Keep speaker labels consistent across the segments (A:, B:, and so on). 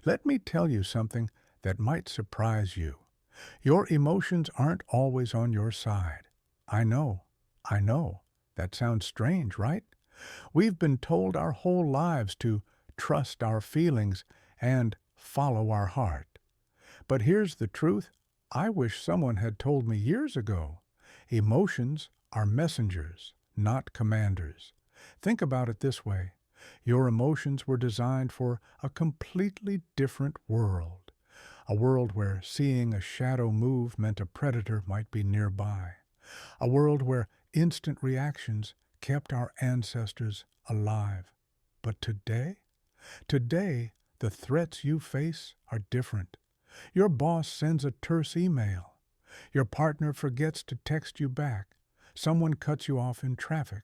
A: Let me tell you something that might surprise you. Your emotions aren't always on your side. I know, I know. That sounds strange, right? We've been told our whole lives to trust our feelings and follow our heart. But here's the truth I wish someone had told me years ago. Emotions are messengers, not commanders. Think about it this way. Your emotions were designed for a completely different world. A world where seeing a shadow move meant a predator might be nearby. A world where instant reactions kept our ancestors alive. But today? Today, the threats you face are different. Your boss sends a terse email. Your partner forgets to text you back. Someone cuts you off in traffic.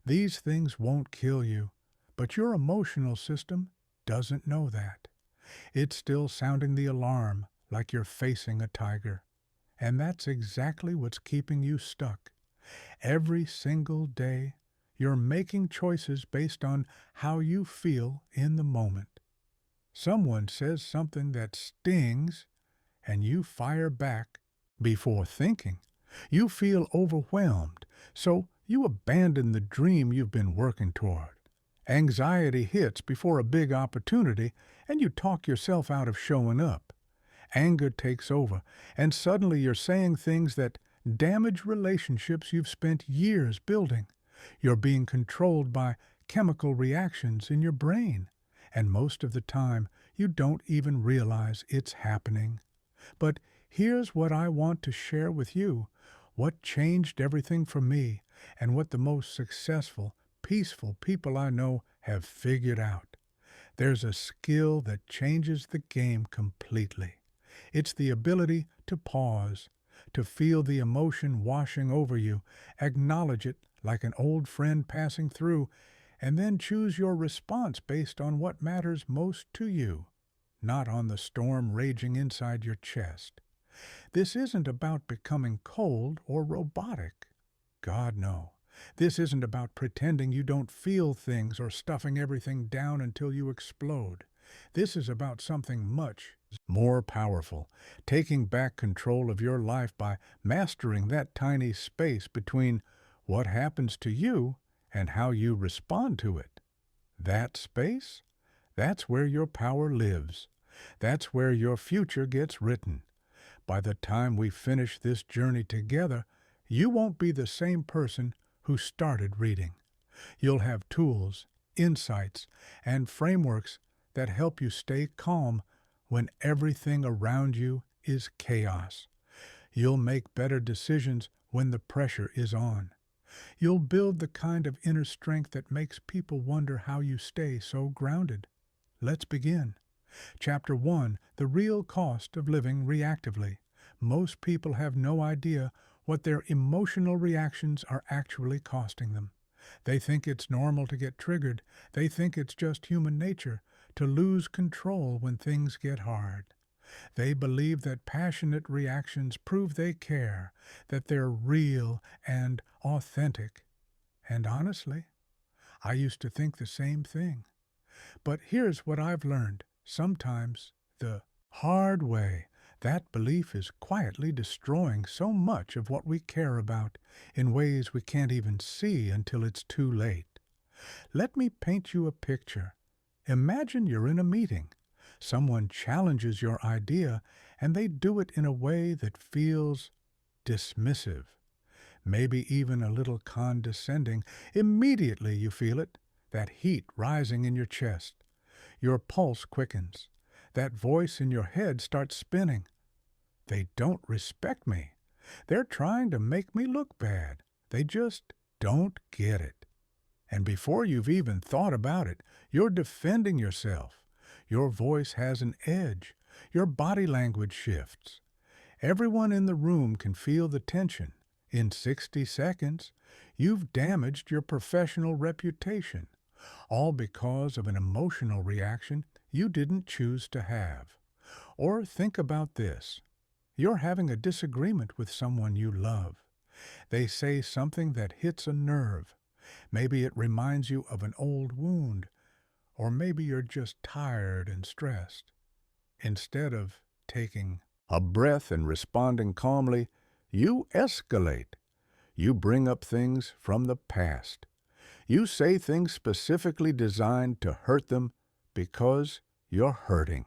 A: These things won't kill you, but your emotional system doesn't know that. It's still sounding the alarm like you're facing a tiger. And that's exactly what's keeping you stuck. Every single day, you're making choices based on how you feel in the moment. Someone says something that stings, and you fire back before thinking. You feel overwhelmed, so you abandon the dream you've been working toward. Anxiety hits before a big opportunity, and you talk yourself out of showing up. Anger takes over, and suddenly you're saying things that damage relationships you've spent years building. You're being controlled by chemical reactions in your brain, and most of the time you don't even realize it's happening. But here's what I want to share with you, what changed everything for me, and what the most successful, peaceful people I know have figured out. There's a skill that changes the game completely. It's the ability to pause, to feel the emotion washing over you, acknowledge it like an old friend passing through, and then choose your response based on what matters most to you, not on the storm raging inside your chest. This isn't about becoming cold or robotic. God, no. This isn't about pretending you don't feel things or stuffing everything down until you explode. This is about something much more powerful, taking back control of your life by mastering that tiny space between what happens to you and how you respond to it. That space? That's where your power lives. That's where your future gets written. By the time we finish this journey together, you won't be the same person who started reading. You'll have tools, insights, and frameworks that help you stay calm when everything around you is chaos. You'll make better decisions when the pressure is on. You'll build the kind of inner strength that makes people wonder how you stay so grounded. Let's begin. Chapter 1, The Real Cost of Living Reactively. Most people have no idea what their emotional reactions are actually costing them. They think it's normal to get triggered. They think it's just human nature to lose control when things get hard. They believe that passionate reactions prove they care, that they're real and authentic. And honestly, I used to think the same thing. But here's what I've learned. Sometimes, the hard way, that belief is quietly destroying so much of what we care about in ways we can't even see until it's too late. Let me paint you a picture. Imagine you're in a meeting. Someone challenges your idea, and they do it in a way that feels dismissive, maybe even a little condescending. Immediately you feel it, that heat rising in your chest. Your pulse quickens. That voice in your head starts spinning. They don't respect me. They're trying to make me look bad. They just don't get it. And before you've even thought about it, you're defending yourself. Your voice has an edge. Your body language shifts. Everyone in the room can feel the tension. In 60 seconds, you've damaged your professional reputation, all because of an emotional reaction you didn't choose to have. Or think about this. You're having a disagreement with someone you love. They say something that hits a nerve. Maybe it reminds you of an old wound, or maybe you're just tired and stressed. Instead of taking a breath and responding calmly, you escalate. You bring up things from the past. You say things specifically designed to hurt them because you're hurting.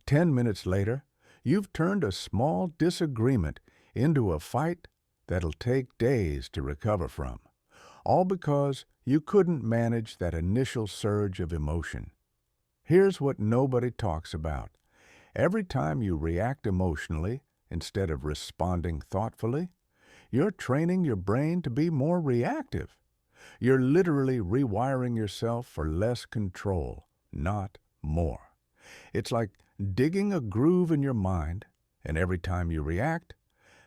A: 10 minutes later, you've turned a small disagreement into a fight that'll take days to recover from, all because you couldn't manage that initial surge of emotion. Here's what nobody talks about. Every time you react emotionally instead of responding thoughtfully, you're training your brain to be more reactive. You're literally rewiring yourself for less control, not more. It's like digging a groove in your mind, and every time you react,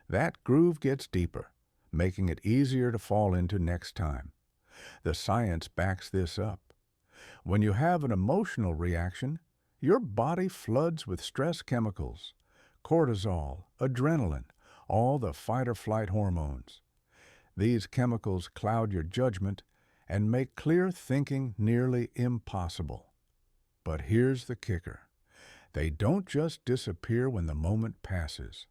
A: that groove gets deeper, making it easier to fall into next time. The science backs this up. When you have an emotional reaction, your body floods with stress chemicals, cortisol, adrenaline, all the fight-or-flight hormones. These chemicals cloud your judgment and make clear thinking nearly impossible. But here's the kicker. They don't just disappear when the moment passes.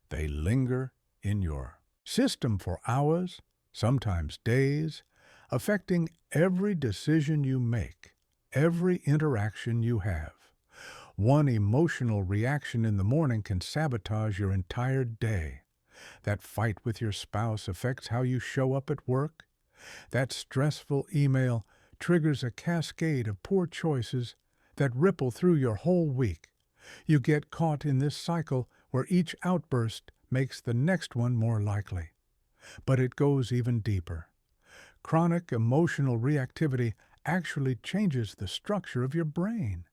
A: They linger in your system for hours, sometimes days, affecting every decision you make, every interaction you have. One emotional reaction in the morning can sabotage your entire day. That fight with your spouse affects how you show up at work. That stressful email triggers a cascade of poor choices that ripple through your whole week. You get caught in this cycle where each outburst makes the next one more likely. But it goes even deeper. Chronic emotional reactivity actually changes the structure of your brain.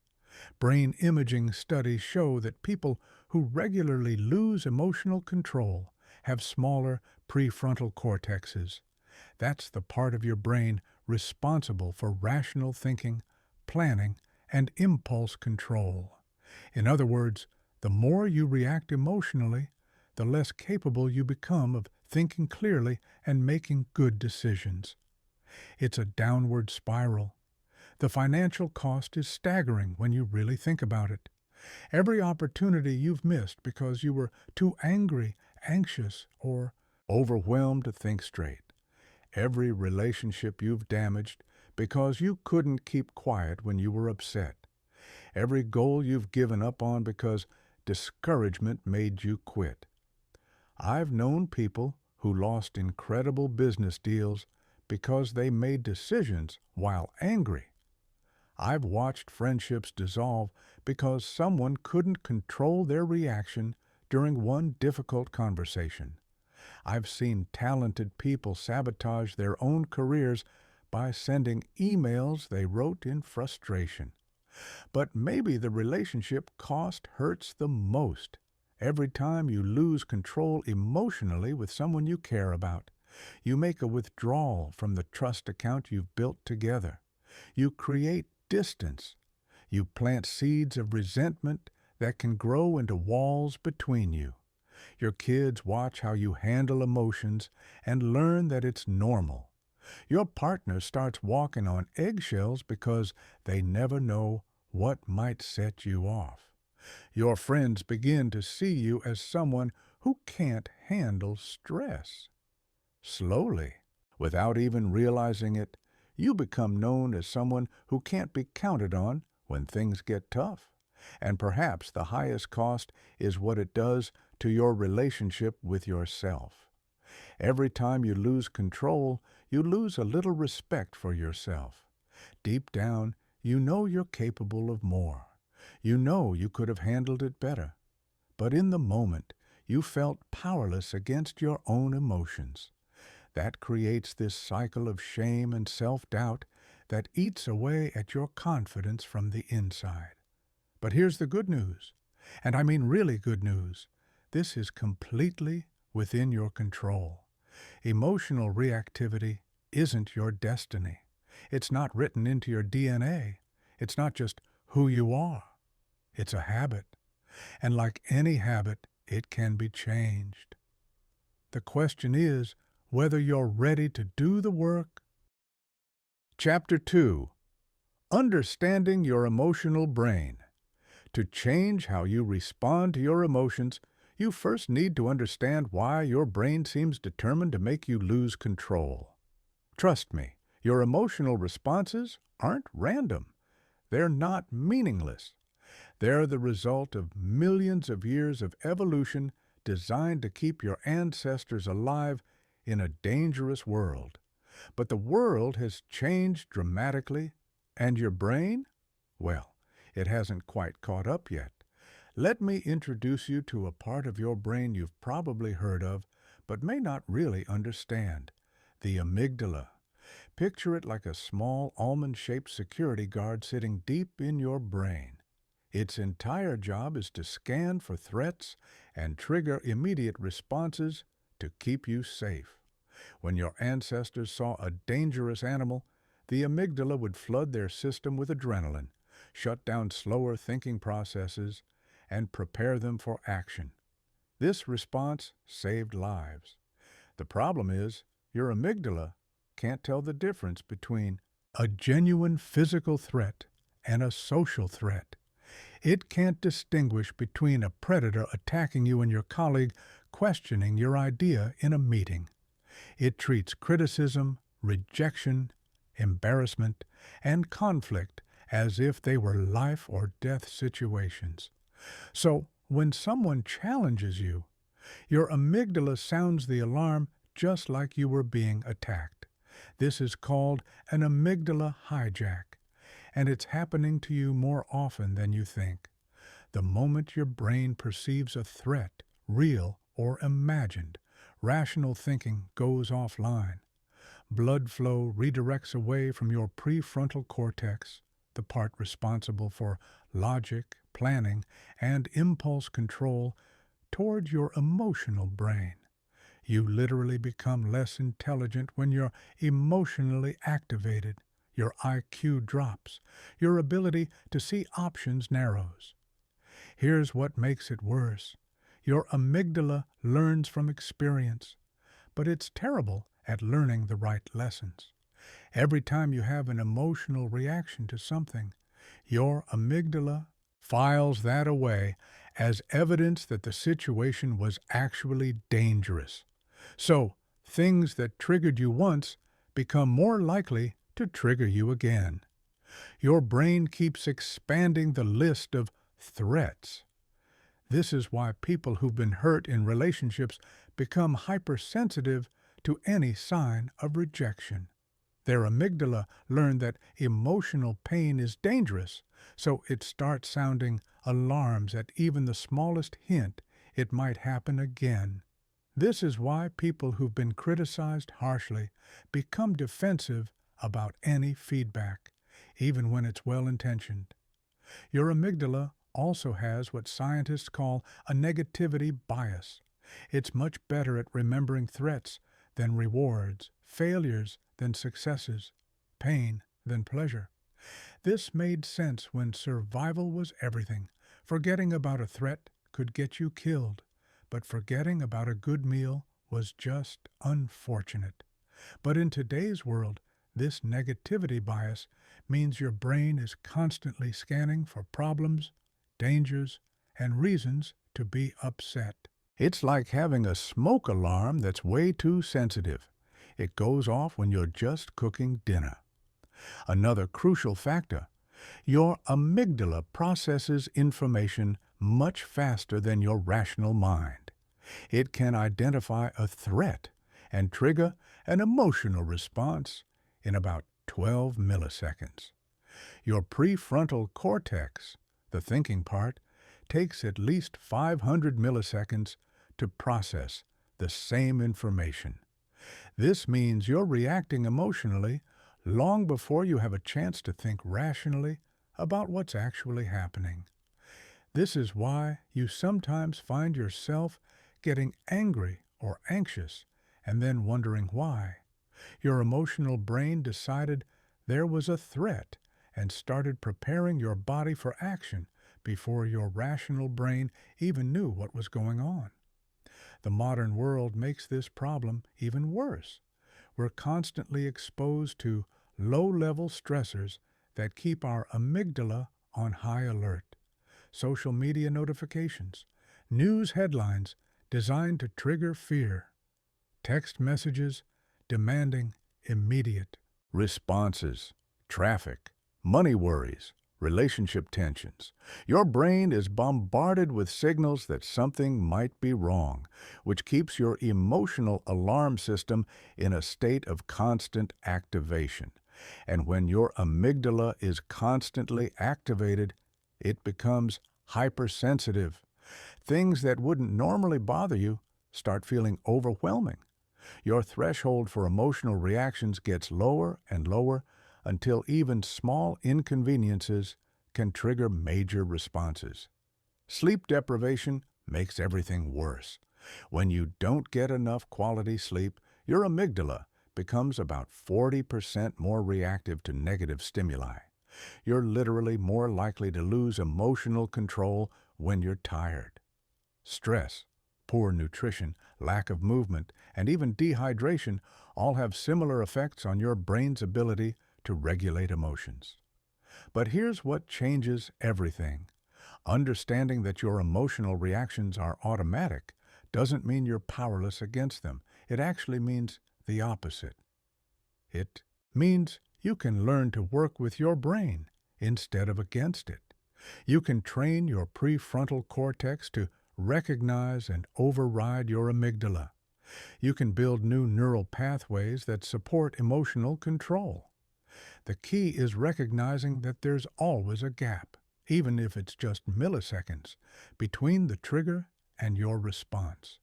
A: Brain imaging studies show that people who regularly lose emotional control have smaller prefrontal cortexes. That's the part of your brain responsible for rational thinking, planning, and impulse control. In other words, the more you react emotionally, the less capable you become of thinking clearly and making good decisions. It's a downward spiral. The financial cost is staggering when you really think about it. Every opportunity you've missed because you were too angry, anxious, or overwhelmed to think straight. Every relationship you've damaged because you couldn't keep quiet when you were upset. Every goal you've given up on because discouragement made you quit. I've known people who lost incredible business deals because they made decisions while angry. I've watched friendships dissolve because someone couldn't control their reaction during one difficult conversation. I've seen talented people sabotage their own careers by sending emails they wrote in frustration. But maybe the relationship cost hurts the most. Every time you lose control emotionally with someone you care about, you make a withdrawal from the trust account you've built together. You create distance. You plant seeds of resentment that can grow into walls between you. Your kids watch how you handle emotions and learn that it's normal. Your partner starts walking on eggshells because they never know what might set you off. Your friends begin to see you as someone who can't handle stress. Slowly, without even realizing it, you become known as someone who can't be counted on when things get tough. And perhaps the highest cost is what it does to your relationship with yourself. Every time you lose control, you lose a little respect for yourself. Deep down, you know you're capable of more. You know you could have handled it better. But in the moment, you felt powerless against your own emotions. That creates this cycle of shame and self-doubt that eats away at your confidence from the inside. But here's the good news, and I mean really good news. This is completely within your control. Emotional reactivity isn't your destiny. It's not written into your DNA. It's not just who you are. It's a habit. And like any habit, it can be changed. The question is whether you're ready to do the work. Chapter 2. Understanding your emotional brain. To change how you respond to your emotions, you first need to understand why your brain seems determined to make you lose control. Trust me, your emotional responses aren't random. They're not meaningless. They're the result of millions of years of evolution designed to keep your ancestors alive in a dangerous world. But the world has changed dramatically, and your brain? Well, it hasn't quite caught up yet. Let me introduce you to a part of your brain you've probably heard of, but may not really understand: the amygdala. Picture it like a small almond-shaped security guard sitting deep in your brain. Its entire job is to scan for threats and trigger immediate responses to keep you safe. When your ancestors saw a dangerous animal, the amygdala would flood their system with adrenaline, shut down slower thinking processes, and prepare them for action. This response saved lives. The problem is, your amygdala can't tell the difference between a genuine physical threat and a social threat. It can't distinguish between a predator attacking you and your colleague questioning your idea in a meeting. It treats criticism, rejection, embarrassment, and conflict as if they were life or death situations. So, when someone challenges you, your amygdala sounds the alarm just like you were being attacked. This is called an amygdala hijack, and it's happening to you more often than you think. The moment your brain perceives a threat, real or imagined, rational thinking goes offline. Blood flow redirects away from your prefrontal cortex, the part responsible for logic, planning, and impulse control, toward your emotional brain. You literally become less intelligent when you're emotionally activated. Your IQ drops. Your ability to see options narrows. Here's what makes it worse. Your amygdala learns from experience, but it's terrible at learning the right lessons. Every time you have an emotional reaction to something, your amygdala files that away as evidence that the situation was actually dangerous. So, things that triggered you once become more likely to trigger you again. Your brain keeps expanding the list of threats. This is why people who've been hurt in relationships become hypersensitive to any sign of rejection. Their amygdala learned that emotional pain is dangerous, so it starts sounding alarms at even the smallest hint it might happen again. This is why people who've been criticized harshly become defensive about any feedback, even when it's well-intentioned. Your amygdala also has what scientists call a negativity bias. It's much better at remembering threats than rewards, failures than successes, pain than pleasure. This made sense when survival was everything. Forgetting about a threat could get you killed, but forgetting about a good meal was just unfortunate. But in today's world, this negativity bias means your brain is constantly scanning for problems, dangers, and reasons to be upset. It's like having a smoke alarm that's way too sensitive. It goes off when you're just cooking dinner. Another crucial factor: your amygdala processes information much faster than your rational mind. It can identify a threat and trigger an emotional response in about 12 milliseconds. Your prefrontal cortex, the thinking part, takes at least 500 milliseconds to process the same information. This means you're reacting emotionally long before you have a chance to think rationally about what's actually happening. This is why you sometimes find yourself getting angry or anxious and then wondering why. Your emotional brain decided there was a threat and started preparing your body for action before your rational brain even knew what was going on. The modern world makes this problem even worse. We're constantly exposed to low-level stressors that keep our amygdala on high alert. social media notifications, news headlines designed to trigger fear, text messages demanding immediate responses, traffic, money worries, relationship tensions. Your brain is bombarded with signals that something might be wrong, which keeps your emotional alarm system in a state of constant activation. And when your amygdala is constantly activated, it becomes hypersensitive. Things that wouldn't normally bother you start feeling overwhelming. Your threshold for emotional reactions gets lower and lower until even small inconveniences can trigger major responses. Sleep deprivation makes everything worse. When you don't get enough quality sleep, your amygdala becomes about 40% more reactive to negative stimuli. You're literally more likely to lose emotional control when you're tired. Stress, poor nutrition, lack of movement, and even dehydration all have similar effects on your brain's ability to regulate emotions. But here's what changes everything. Understanding that your emotional reactions are automatic doesn't mean you're powerless against them. It actually means the opposite. It means you can learn to work with your brain instead of against it. You can train your prefrontal cortex to recognize and override your amygdala. You can build new neural pathways that support emotional control. The key is recognizing that there's always a gap, even if it's just milliseconds, between the trigger and your response.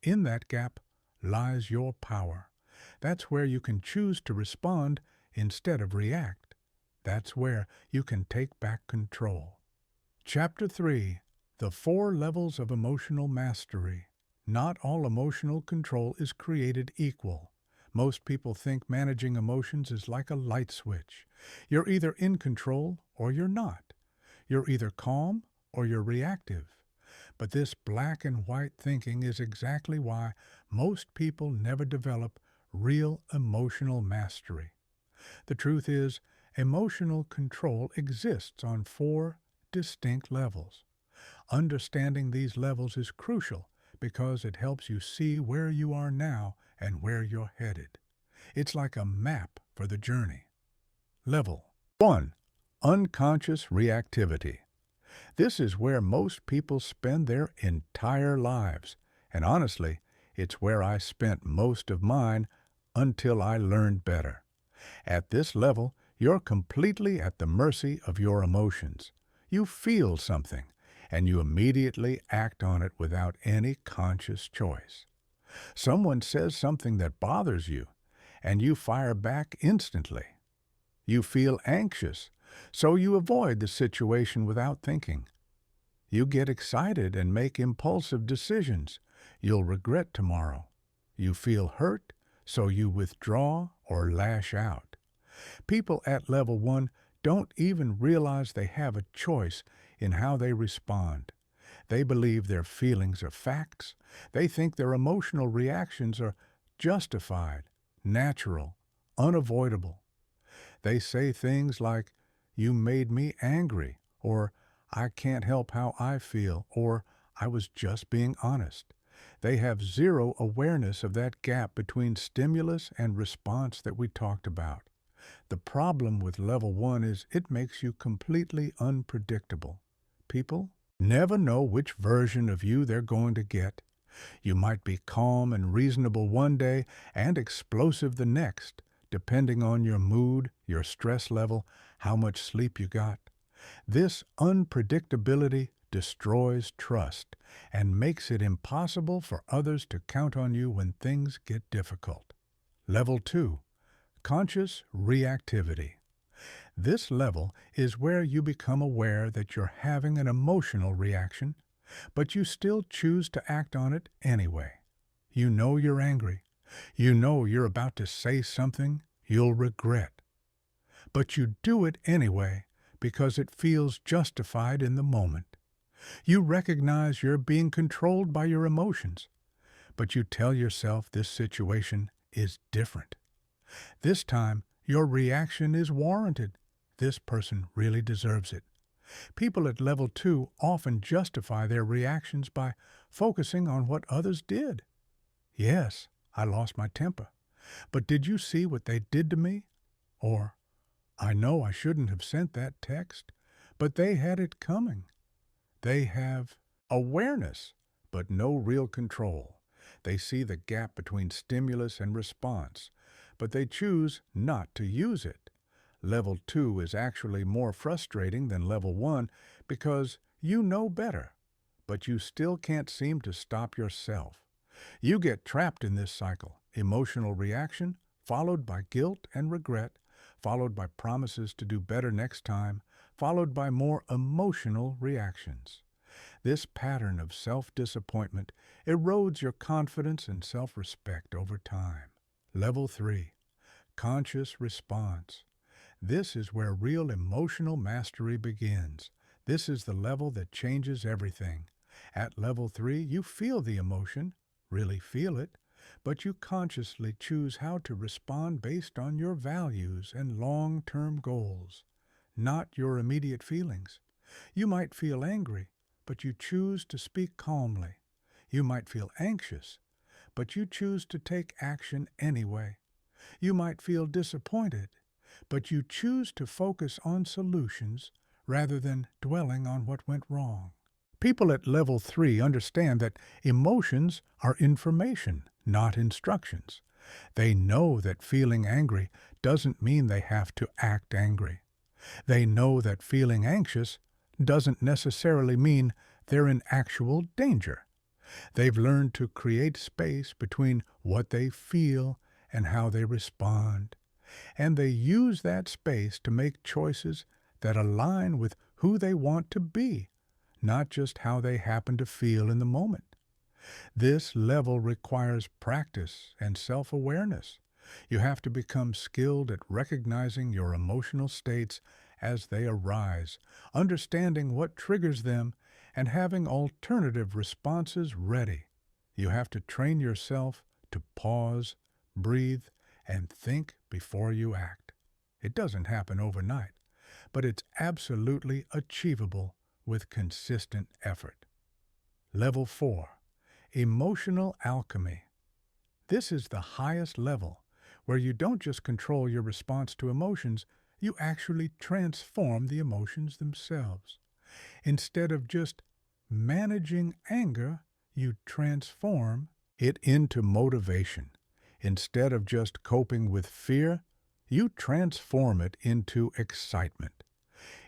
A: In that gap lies your power. That's where you can choose to respond instead of react. That's where you can take back control. Chapter 3. The 4 Levels of Emotional Mastery. Not all emotional control is created equal. Most people think managing emotions is like a light switch. You're either in control or you're not. You're either calm or you're reactive. But this black and white thinking is exactly why most people never develop real emotional mastery. The truth is, emotional control exists on 4 distinct levels. Understanding these levels is crucial because it helps you see where you are now and where you're headed. It's like a map for the journey. Level 1. Unconscious reactivity. This is where most people spend their entire lives, and honestly, it's where I spent most of mine until I learned better. At this level, you're completely at the mercy of your emotions. You feel something, and you immediately act on it without any conscious choice. Someone says something that bothers you, and you fire back instantly. You feel anxious, so you avoid the situation without thinking. You get excited and make impulsive decisions you'll regret tomorrow. You feel hurt, so you withdraw or lash out. People at level 1 don't even realize they have a choice in how they respond. They believe their feelings are facts. They think their emotional reactions are justified, natural, unavoidable. They say things like, "You made me angry," or "I can't help how I feel," or "I was just being honest." They have zero awareness of that gap between stimulus and response that we talked about. The problem with level 1 is it makes you completely unpredictable. People never know which version of you they're going to get. You might be calm and reasonable one day and explosive the next, depending on your mood, your stress level, how much sleep you got. This unpredictability destroys trust and makes it impossible for others to count on you when things get difficult. Level 2. Conscious reactivity. This level is where you become aware that you're having an emotional reaction, but you still choose to act on it anyway. You know you're angry. You know you're about to say something you'll regret. But you do it anyway because it feels justified in the moment. You recognize you're being controlled by your emotions, but you tell yourself this situation is different. This time, your reaction is warranted. This person really deserves it. People at level 2 often justify their reactions by focusing on what others did. Yes, I lost my temper, but did you see what they did to me? Or, I know I shouldn't have sent that text, but they had it coming. They have awareness, but no real control. They see the gap between stimulus and response, but they choose not to use it. Level 2 is actually more frustrating than level 1 because you know better, but you still can't seem to stop yourself. You get trapped in this cycle: emotional reaction, followed by guilt and regret, followed by promises to do better next time, followed by more emotional reactions. This pattern of self-disappointment erodes your confidence and self-respect over time. Level 3. Conscious response. This is where real emotional mastery begins. This is the level that changes everything. At level 3, you feel the emotion, really feel it, but you consciously choose how to respond based on your values and long-term goals, not your immediate feelings. You might feel angry, but you choose to speak calmly. You might feel anxious, but you choose to take action anyway. You might feel disappointed, but you choose to focus on solutions rather than dwelling on what went wrong. People at level 3 understand that emotions are information, not instructions. They know that feeling angry doesn't mean they have to act angry. They know that feeling anxious doesn't necessarily mean they're in actual danger. They've learned to create space between what they feel and how they respond, and they use that space to make choices that align with who they want to be, not just how they happen to feel in the moment. This level requires practice and self-awareness. You have to become skilled at recognizing your emotional states as they arise, understanding what triggers them, and having alternative responses ready. You have to train yourself to pause, breathe, and think before you act. It doesn't happen overnight, but it's absolutely achievable with consistent effort. Level 4. Emotional alchemy. This is the highest level, where you don't just control your response to emotions, you actually transform the emotions themselves. Instead of just managing anger, you transform it into motivation. Instead of just coping with fear, you transform it into excitement.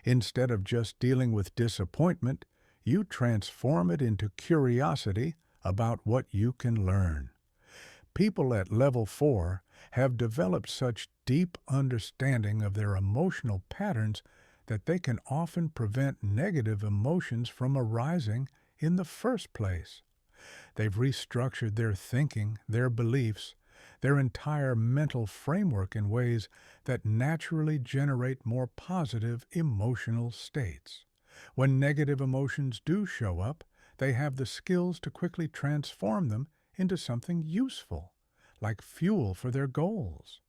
A: Instead of just dealing with disappointment, you transform it into curiosity about what you can learn. People at level 4 have developed such deep understanding of their emotional patterns that they can often prevent negative emotions from arising in the first place. They've restructured their thinking, their beliefs, their entire mental framework in ways that naturally generate more positive emotional states. When negative emotions do show up, they have the skills to quickly transform them into something useful, like fuel for their goals.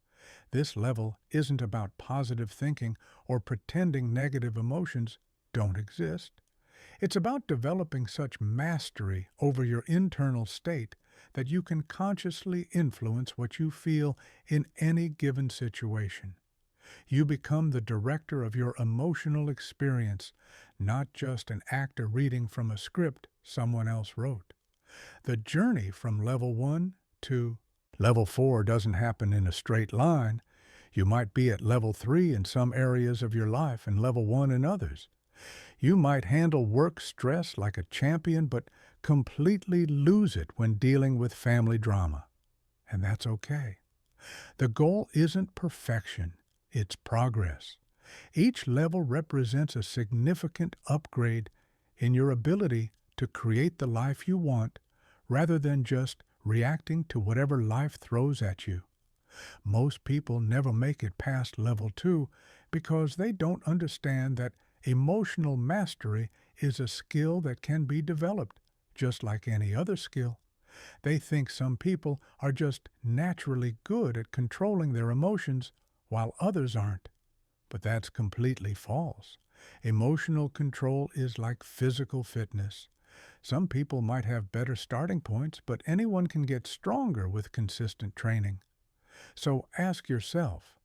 A: This level isn't about positive thinking or pretending negative emotions don't exist. It's about developing such mastery over your internal state that you can consciously influence what you feel in any given situation. You become the director of your emotional experience, not just an actor reading from a script someone else wrote. The journey from level 1 to level 4 doesn't happen in a straight line. You might be at level 3 in some areas of your life and level 1 in others. You might handle work stress like a champion, but completely lose it when dealing with family drama. And that's okay. The goal isn't perfection, it's progress. Each level represents a significant upgrade in your ability to create the life you want, rather than just reacting to whatever life throws at you. Most people never make it past level 2 because they don't understand that emotional mastery is a skill that can be developed, just like any other skill. They think some people are just naturally good at controlling their emotions while others aren't. But that's completely false. Emotional control is like physical fitness. Some people might have better starting points, but anyone can get stronger with consistent training. So ask yourself,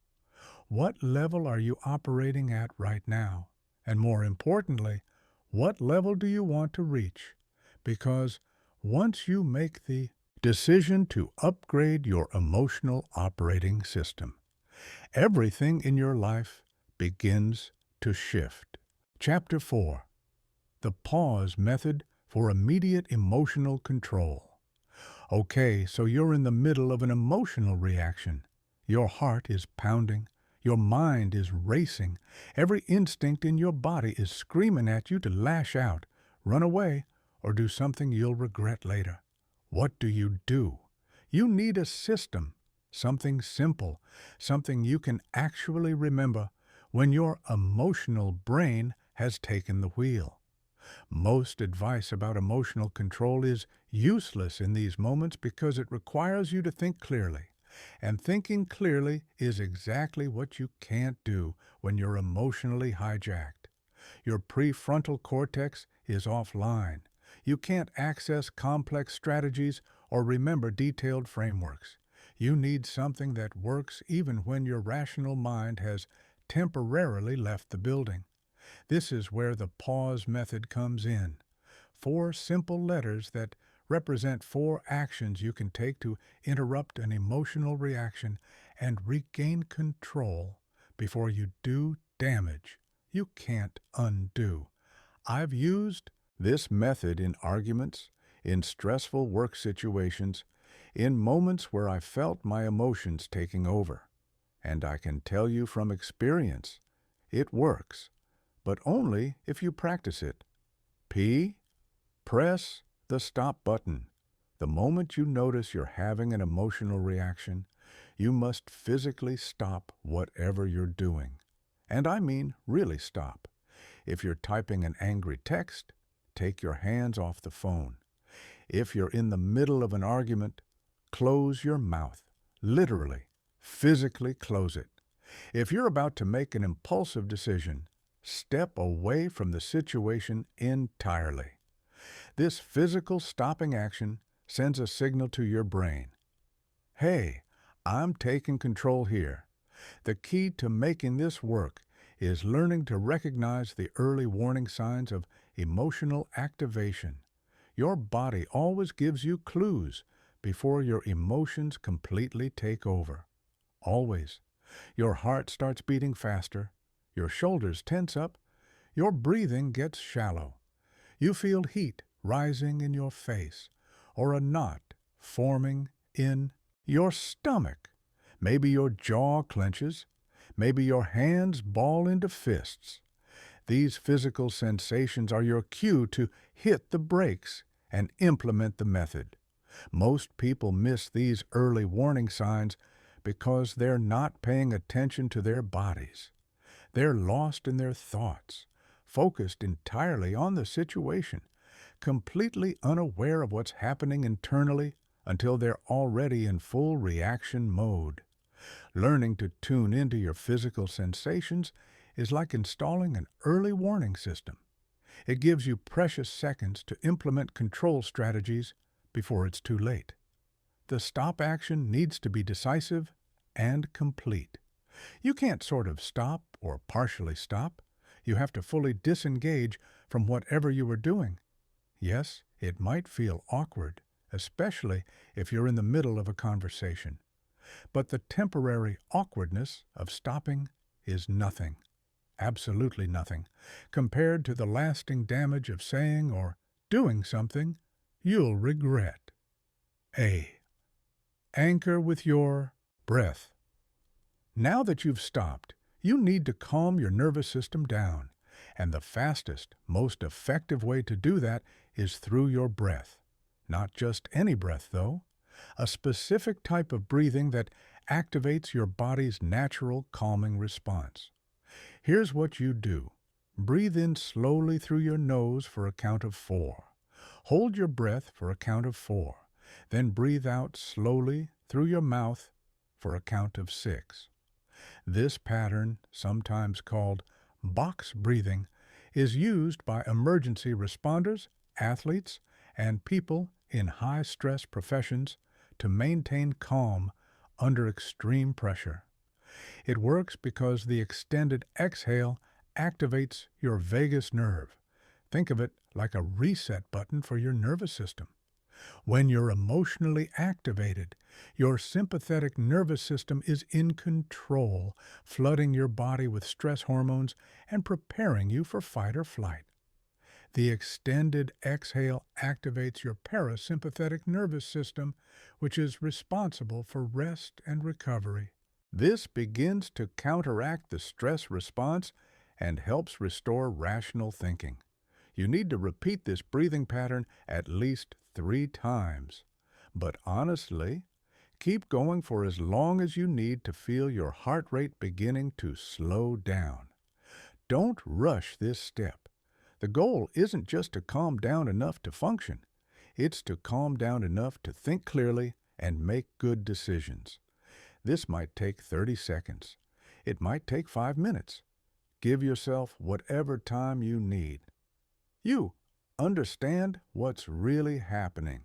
A: what level are you operating at right now? And more importantly, what level do you want to reach? Because once you make the decision to upgrade your emotional operating system, everything in your life begins to shift. Chapter 4. The Pause Method for Immediate Emotional Control. Okay, so you're in the middle of an emotional reaction. Your heart is pounding. Your mind is racing. Every instinct in your body is screaming at you to lash out, run away, or do something you'll regret later. What do? You need a system, something simple, something you can actually remember when your emotional brain has taken the wheel. Most advice about emotional control is useless in these moments because it requires you to think clearly. And thinking clearly is exactly what you can't do when you're emotionally hijacked. Your prefrontal cortex is offline. You can't access complex strategies or remember detailed frameworks. You need something that works even when your rational mind has temporarily left the building. This is where the pause method comes in. 4 simple letters that represent 4 actions you can take to interrupt an emotional reaction and regain control before you do damage you can't undo. I've used this method in arguments, in stressful work situations, in moments where I felt my emotions taking over. And I can tell you from experience, it works, but only if you practice it. P. Press the stop button. The moment you notice you're having an emotional reaction, you must physically stop whatever you're doing. And I mean really stop. If you're typing an angry text, take your hands off the phone. If you're in the middle of an argument, close your mouth. Literally, physically close it. If you're about to make an impulsive decision, step away from the situation entirely. This physical stopping action sends a signal to your brain. Hey, I'm taking control here. The key to making this work is learning to recognize the early warning signs of emotional activation. Your body always gives you clues before your emotions completely take over. Always. Your heart starts beating faster, your shoulders tense up, your breathing gets shallow. You feel heat rising in your face, or a knot forming in your stomach. Maybe your jaw clenches. Maybe your hands ball into fists. These physical sensations are your cue to hit the brakes and implement the method. Most people miss these early warning signs because they're not paying attention to their bodies. They're lost in their thoughts, focused entirely on the situation, completely unaware of what's happening internally until they're already in full reaction mode. Learning to tune into your physical sensations is like installing an early warning system. It gives you precious seconds to implement control strategies before it's too late. The stop action needs to be decisive and complete. You can't sort of stop or partially stop. You have to fully disengage from whatever you are doing. Yes, it might feel awkward, especially if you're in the middle of a conversation. But the temporary awkwardness of stopping is nothing, absolutely nothing, compared to the lasting damage of saying or doing something you'll regret. A. Anchor with your breath. Now that you've stopped, you need to calm your nervous system down, and the fastest, most effective way to do that is through your breath. Not just any breath, though. A specific type of breathing that activates your body's natural calming response. Here's what you do. Breathe in slowly through your nose for a count of 4. Hold your breath for a count of 4. Then breathe out slowly through your mouth for a count of 6. This pattern, sometimes called box breathing, is used by emergency responders, athletes, and people in high-stress professions to maintain calm under extreme pressure. It works because the extended exhale activates your vagus nerve. Think of it like a reset button for your nervous system. When you're emotionally activated, your sympathetic nervous system is in control, flooding your body with stress hormones and preparing you for fight or flight. The extended exhale activates your parasympathetic nervous system, which is responsible for rest and recovery. This begins to counteract the stress response and helps restore rational thinking. You need to repeat this breathing pattern at least 3 times. But honestly, keep going for as long as you need to feel your heart rate beginning to slow down. Don't rush this step. The goal isn't just to calm down enough to function. It's to calm down enough to think clearly and make good decisions. This might take 30 seconds. It might take 5 minutes. Give yourself whatever time you need. You understand what's really happening.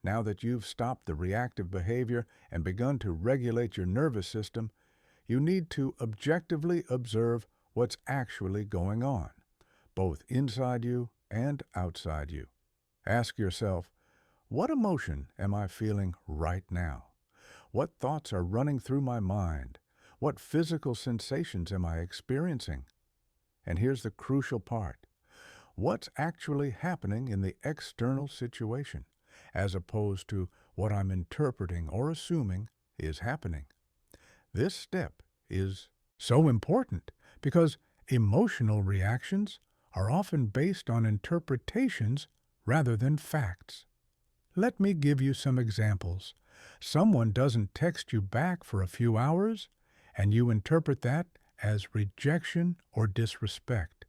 A: Now that you've stopped the reactive behavior and begun to regulate your nervous system, you need to objectively observe what's actually going on, both inside you and outside you. Ask yourself, what emotion am I feeling right now? What thoughts are running through my mind? What physical sensations am I experiencing? And here's the crucial part. What's actually happening in the external situation, as opposed to what I'm interpreting or assuming is happening? This step is so important because emotional reactions are often based on interpretations rather than facts. Let me give you some examples. Someone doesn't text you back for a few hours, and you interpret that as rejection or disrespect,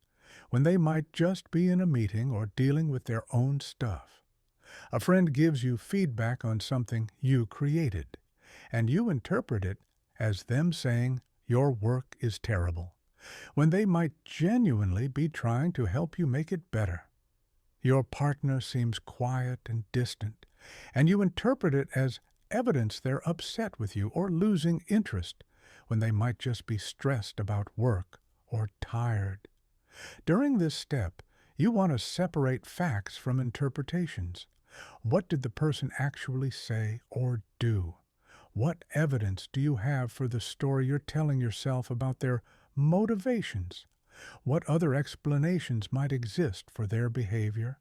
A: when they might just be in a meeting or dealing with their own stuff. A friend gives you feedback on something you created, and you interpret it as them saying your work is terrible, when they might genuinely be trying to help you make it better. Your partner seems quiet and distant, and you interpret it as evidence they're upset with you or losing interest, when they might just be stressed about work or tired. During this step, you want to separate facts from interpretations. What did the person actually say or do? What evidence do you have for the story you're telling yourself about their motivations? What other explanations might exist for their behavior?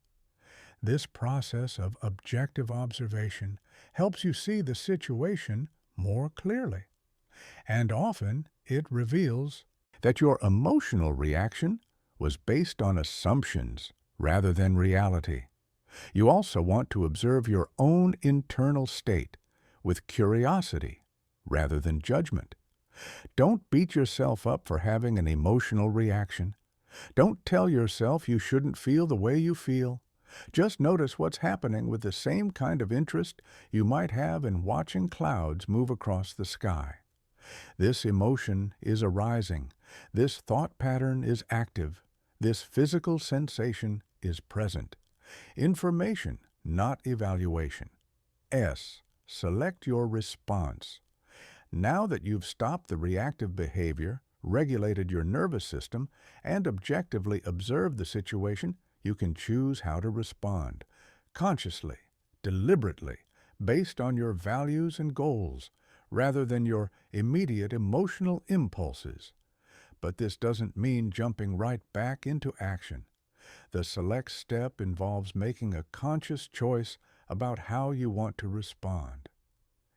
A: This process of objective observation helps you see the situation more clearly. And often it reveals that your emotional reaction was based on assumptions rather than reality. You also want to observe your own internal state with curiosity rather than judgment. Don't beat yourself up for having an emotional reaction. Don't tell yourself you shouldn't feel the way you feel. Just notice what's happening with the same kind of interest you might have in watching clouds move across the sky. This emotion is arising. This thought pattern is active. This physical sensation is present. Information, not evaluation. S. Select your response. Now that you've stopped the reactive behavior, regulated your nervous system, and objectively observed the situation, you can choose how to respond, consciously, deliberately, based on your values and goals, rather than your immediate emotional impulses. But this doesn't mean jumping right back into action. The select step involves making a conscious choice about how you want to respond.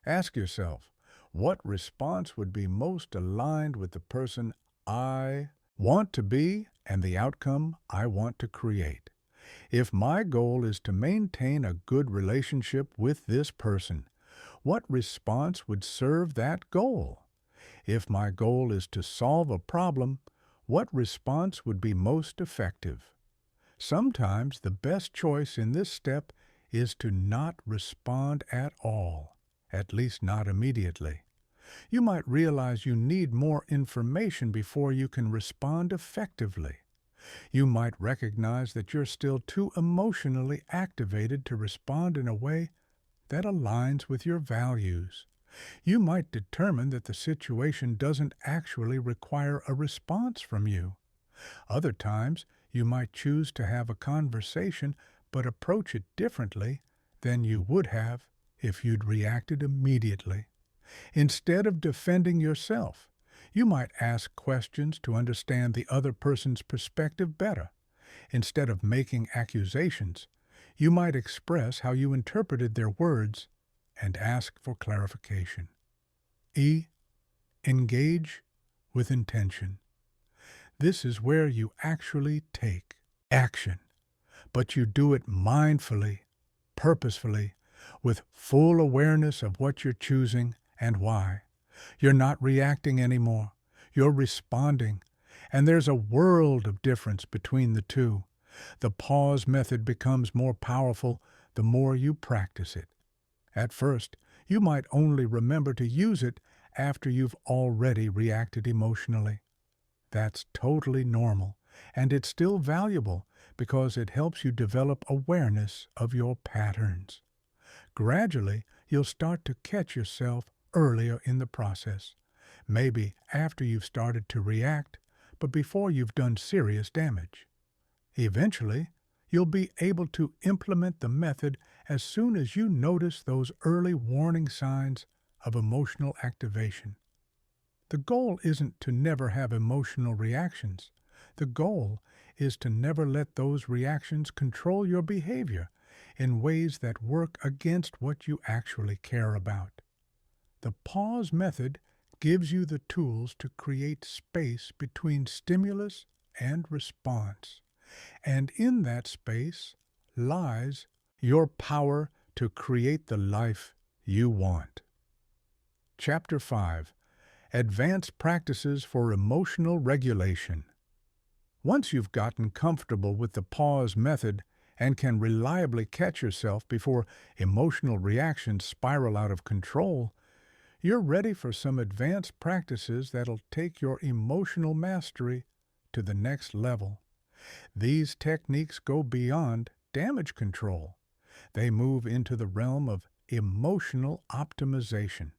A: Ask yourself, what response would be most aligned with the person I want to be and the outcome I want to create? If my goal is to maintain a good relationship with this person, what response would serve that goal? If my goal is to solve a problem, what response would be most effective? Sometimes the best choice in this step is to not respond at all, at least not immediately. You might realize you need more information before you can respond effectively. You might recognize that you're still too emotionally activated to respond in a way that aligns with your values. You might determine that the situation doesn't actually require a response from you. Other times, you might choose to have a conversation but approach it differently than you would have if you'd reacted immediately. Instead of defending yourself, you might ask questions to understand the other person's perspective better. Instead of making accusations, you might express how you interpreted their words and ask for clarification. E. Engage with intention. This is where you actually take action, but you do it mindfully, purposefully, with full awareness of what you're choosing and why. You're not reacting anymore. You're responding. And there's a world of difference between the two. The pause method becomes more powerful the more you practice it. At first, you might only remember to use it after you've already reacted emotionally. That's totally normal, and it's still valuable because it helps you develop awareness of your patterns. Gradually, you'll start to catch yourself earlier in the process, maybe after you've started to react, but before you've done serious damage. Eventually, you'll be able to implement the method as soon as you notice those early warning signs of emotional activation. The goal isn't to never have emotional reactions. The goal is to never let those reactions control your behavior in ways that work against what you actually care about. The pause method gives you the tools to create space between stimulus and response. And in that space lies your power to create the life you want. Chapter 5. Advanced Practices for Emotional Regulation. Once you've gotten comfortable with the pause method and can reliably catch yourself before emotional reactions spiral out of control, you're ready for some advanced practices that'll take your emotional mastery to the next level. These techniques go beyond damage control. They move into the realm of emotional optimization,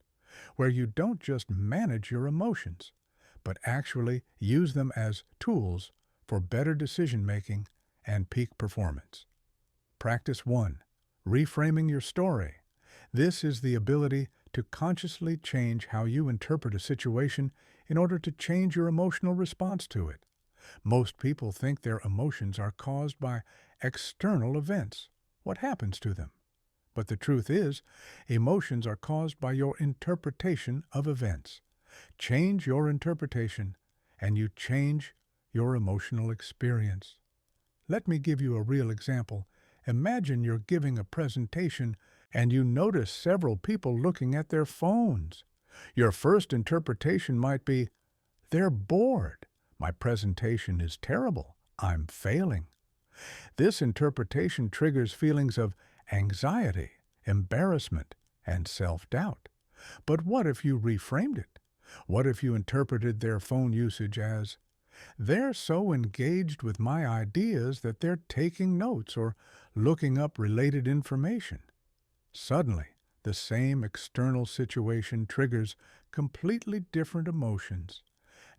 A: where you don't just manage your emotions, but actually use them as tools for better decision-making and peak performance. Practice 1. Reframing your story. This is the ability to consciously change how you interpret a situation in order to change your emotional response to it. Most people think their emotions are caused by external events, what happens to them. But the truth is, emotions are caused by your interpretation of events. Change your interpretation, and you change your emotional experience. Let me give you a real example. Imagine you're giving a presentation and you notice several people looking at their phones. Your first interpretation might be, "They're bored. My presentation is terrible. I'm failing." This interpretation triggers feelings of anxiety, embarrassment, and self-doubt. But what if you reframed it? What if you interpreted their phone usage as, "They're so engaged with my ideas that they're taking notes or looking up related information"? Suddenly, the same external situation triggers completely different emotions.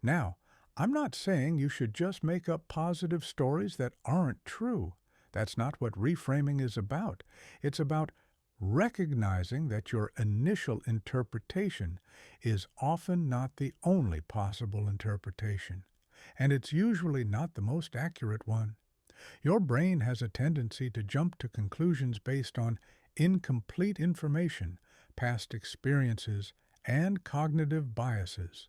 A: Now, I'm not saying you should just make up positive stories that aren't true. That's not what reframing is about. It's about recognizing that your initial interpretation is often not the only possible interpretation, and it's usually not the most accurate one. Your brain has a tendency to jump to conclusions based on incomplete information, past experiences, and cognitive biases.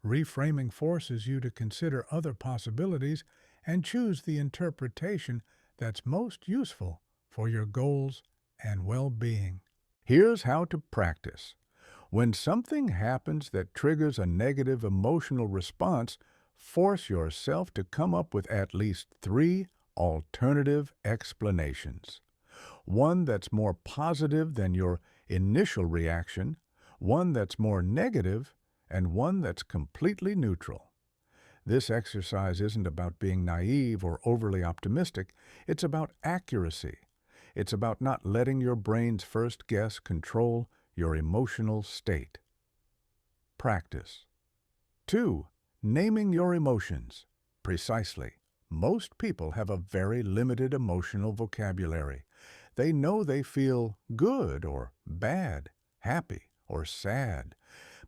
A: Reframing forces you to consider other possibilities and choose the interpretation that's most useful for your goals and well-being. Here's how to practice. When something happens that triggers a negative emotional response, force yourself to come up with at least 3 alternative explanations. One that's more positive than your initial reaction, one that's more negative, and one that's completely neutral. This exercise isn't about being naive or overly optimistic. It's about accuracy. It's about not letting your brain's first guess control your emotional state. Practice. 2. Naming your emotions. Precisely. Most people have a very limited emotional vocabulary. They know they feel good or bad, happy or sad,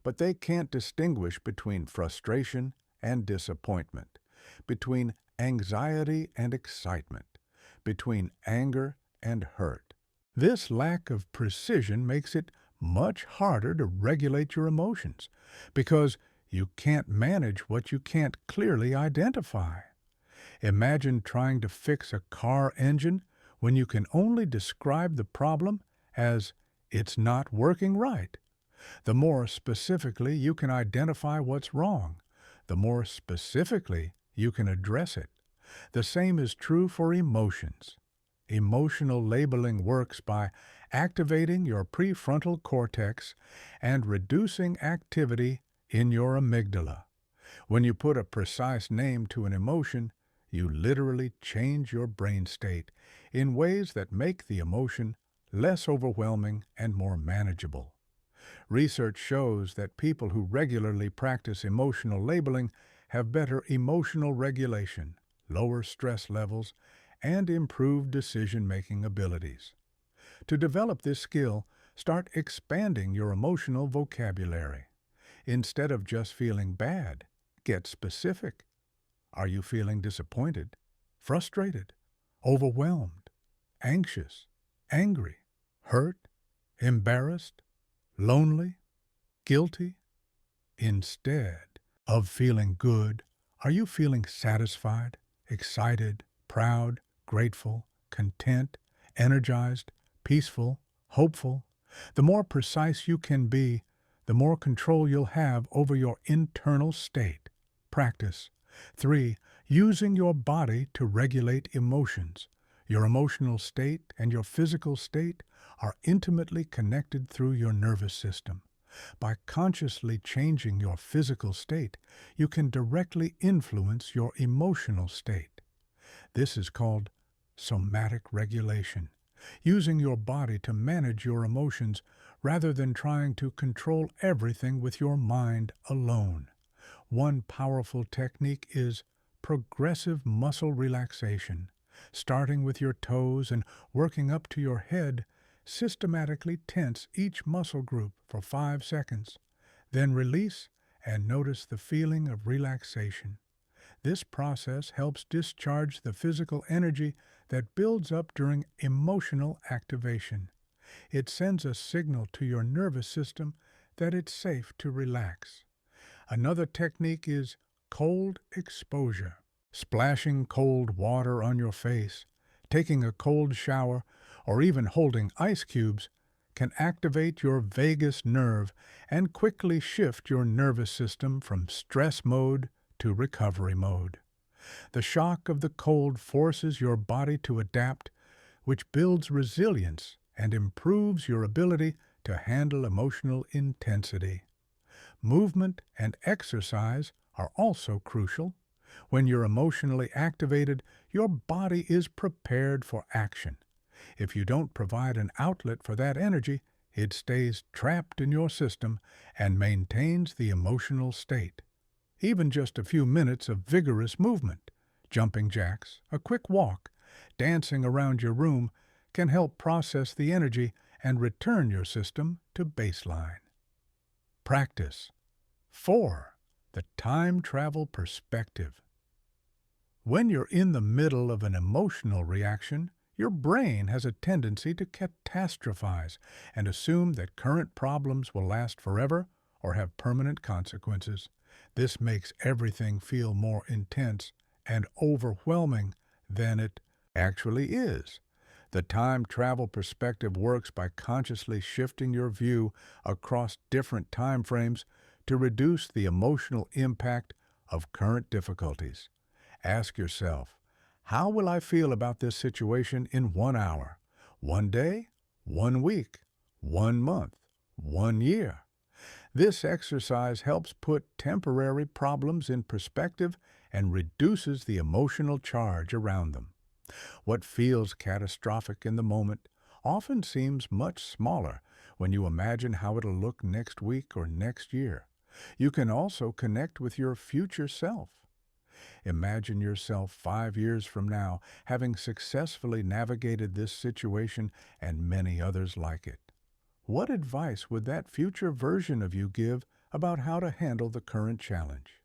A: but they can't distinguish between frustration and disappointment, between anxiety and excitement, between anger and hurt. This lack of precision makes it much harder to regulate your emotions because you can't manage what you can't clearly identify. Imagine trying to fix a car engine when you can only describe the problem as it's not working right. The more specifically you can identify what's wrong, the more specifically you can address it. The same is true for emotions. Emotional labeling works by activating your prefrontal cortex and reducing activity in your amygdala. When you put a precise name to an emotion, you literally change your brain state in ways that make the emotion less overwhelming and more manageable. Research shows that people who regularly practice emotional labeling have better emotional regulation, lower stress levels, and improved decision-making abilities. To develop this skill, start expanding your emotional vocabulary. Instead of just feeling bad, get specific. Are you feeling disappointed, frustrated, overwhelmed, anxious, angry, hurt, embarrassed, lonely, guilty? Instead of feeling good, are you feeling satisfied, excited, proud, grateful, content, energized, peaceful, hopeful? The more precise you can be, the more control you'll have over your internal state. Practice. 3. Using your body to regulate emotions. Your emotional state and your physical state are intimately connected through your nervous system. By consciously changing your physical state, you can directly influence your emotional state. This is called somatic regulation, using your body to manage your emotions rather than trying to control everything with your mind alone. One powerful technique is progressive muscle relaxation. Starting with your toes and working up to your head, systematically tense each muscle group for 5 seconds. Then release and notice the feeling of relaxation. This process helps discharge the physical energy that builds up during emotional activation. It sends a signal to your nervous system that it's safe to relax. Another technique is cold exposure. Splashing cold water on your face, taking a cold shower, or even holding ice cubes can activate your vagus nerve and quickly shift your nervous system from stress mode to recovery mode. The shock of the cold forces your body to adapt, which builds resilience and improves your ability to handle emotional intensity. Movement and exercise are also crucial. When you're emotionally activated, your body is prepared for action. If you don't provide an outlet for that energy, it stays trapped in your system and maintains the emotional state. Even just a few minutes of vigorous movement, jumping jacks, a quick walk, dancing around your room can help process the energy and return your system to baseline. Practice. 4. The time travel perspective. When you're in the middle of an emotional reaction, your brain has a tendency to catastrophize and assume that current problems will last forever or have permanent consequences. This makes everything feel more intense and overwhelming than it actually is. The time travel perspective works by consciously shifting your view across different time frames to reduce the emotional impact of current difficulties. Ask yourself, how will I feel about this situation in 1 hour, 1 day, 1 week, 1 month, 1 year? This exercise helps put temporary problems in perspective and reduces the emotional charge around them. What feels catastrophic in the moment often seems much smaller when you imagine how it'll look next week or next year. You can also connect with your future self. Imagine yourself 5 years from now having successfully navigated this situation and many others like it. What advice would that future version of you give about how to handle the current challenge?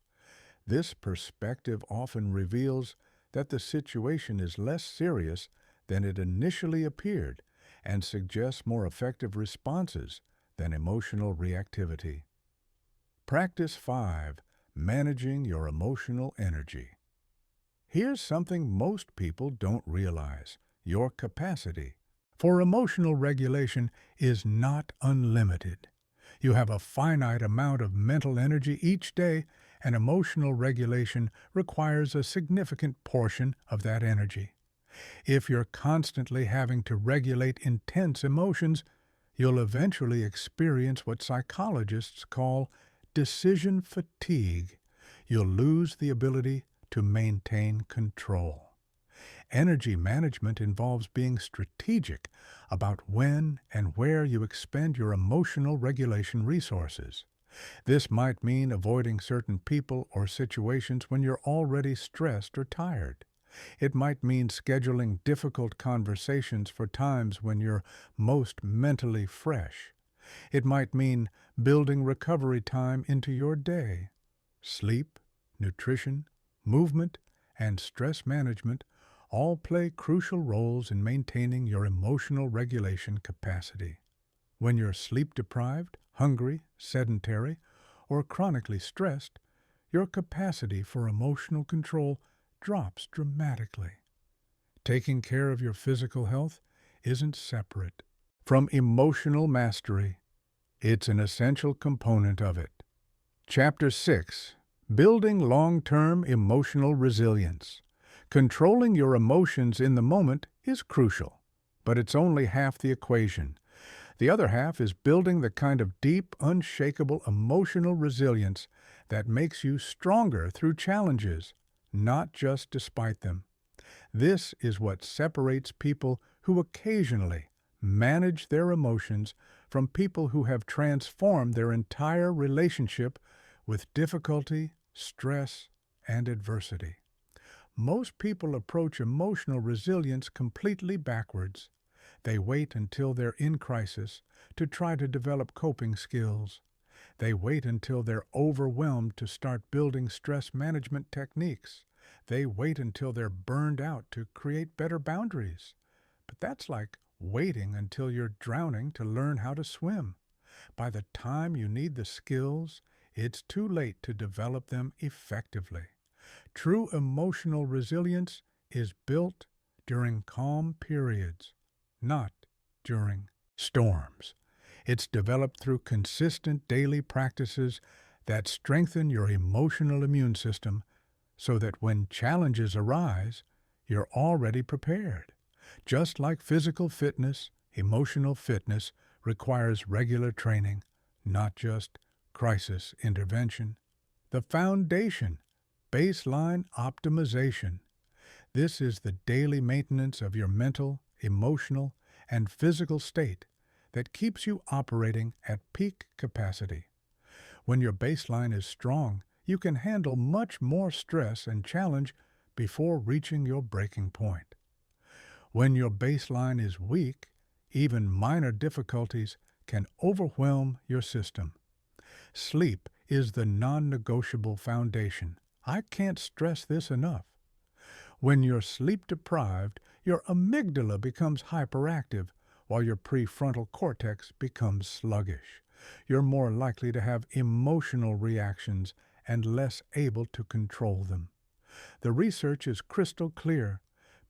A: This perspective often reveals that the situation is less serious than it initially appeared and suggests more effective responses than emotional reactivity. Practice 5. Managing your emotional energy. Here's something most people don't realize: your capacity for emotional regulation is not unlimited. You have a finite amount of mental energy each day, and emotional regulation requires a significant portion of that energy. If you're constantly having to regulate intense emotions, you'll eventually experience what psychologists call decision fatigue. You'll lose the ability to maintain control. Energy management involves being strategic about when and where you expend your emotional regulation resources. This might mean avoiding certain people or situations when you're already stressed or tired. It might mean scheduling difficult conversations for times when you're most mentally fresh. It might mean building recovery time into your day. Sleep, nutrition, movement, and stress management all play crucial roles in maintaining your emotional regulation capacity. When you're sleep-deprived, hungry, sedentary, or chronically stressed, your capacity for emotional control drops dramatically. Taking care of your physical health isn't separate from emotional mastery. It's an essential component of it. Chapter 6. Building long-term emotional resilience. Controlling your emotions in the moment is crucial, but it's only half the equation. The other half is building the kind of deep, unshakable emotional resilience that makes you stronger through challenges, not just despite them. This is what separates people who occasionally manage their emotions from people who have transformed their entire relationship with difficulty, stress, and adversity. Most people approach emotional resilience completely backwards. They wait until they're in crisis to try to develop coping skills. They wait until they're overwhelmed to start building stress management techniques. They wait until they're burned out to create better boundaries. But that's like waiting until you're drowning to learn how to swim. By the time you need the skills, it's too late to develop them effectively. True emotional resilience is built during calm periods, not during storms. It's developed through consistent daily practices that strengthen your emotional immune system so that when challenges arise, you're already prepared. Just like physical fitness, emotional fitness requires regular training, not just crisis intervention. The foundation: baseline optimization. This is the daily maintenance of your mental, emotional, and physical state that keeps you operating at peak capacity. When your baseline is strong, you can handle much more stress and challenge before reaching your breaking point. When your baseline is weak, even minor difficulties can overwhelm your system. Sleep is the non-negotiable foundation. I can't stress this enough. When you're sleep-deprived, your amygdala becomes hyperactive while your prefrontal cortex becomes sluggish. You're more likely to have emotional reactions and less able to control them. The research is crystal clear.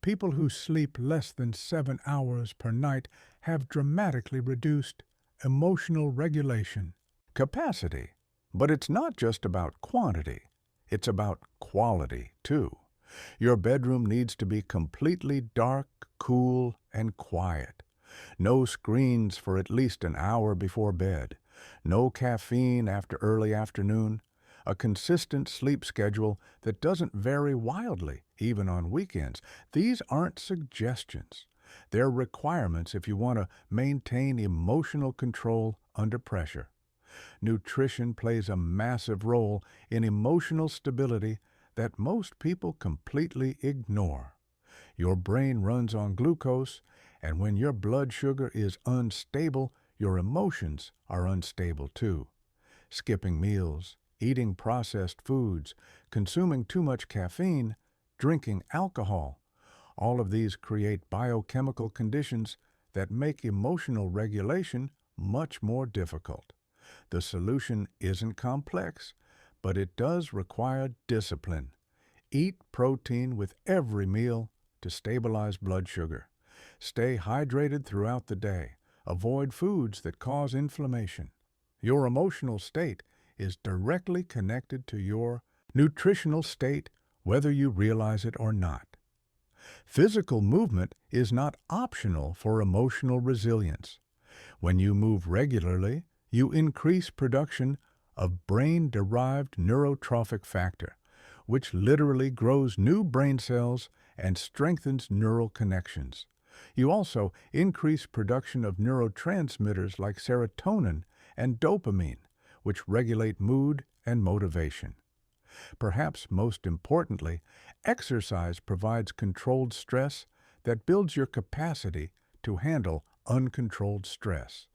A: People who sleep less than 7 hours per night have dramatically reduced emotional regulation capacity. But it's not just about quantity. It's about quality, too. Your bedroom needs to be completely dark, cool, and quiet. No screens for at least an hour before bed. No caffeine after early afternoon, a consistent sleep schedule that doesn't vary wildly, even on weekends. These aren't suggestions. They're requirements if you want to maintain emotional control under pressure. Nutrition plays a massive role in emotional stability that most people completely ignore. Your brain runs on glucose, and when your blood sugar is unstable, your emotions are unstable too. Skipping meals, eating processed foods, consuming too much caffeine, drinking alcohol, all of these create biochemical conditions that make emotional regulation much more difficult. The solution isn't complex, but it does require discipline. Eat protein with every meal to stabilize blood sugar. Stay hydrated throughout the day. Avoid foods that cause inflammation. Your emotional state is directly connected to your nutritional state, whether you realize it or not. Physical movement is not optional for emotional resilience. When you move regularly, you increase production of brain-derived neurotrophic factor, which literally grows new brain cells and strengthens neural connections. You also increase production of neurotransmitters like serotonin and dopamine, which regulate mood and motivation. Perhaps most importantly, exercise provides controlled stress that builds your capacity to handle uncontrolled stress.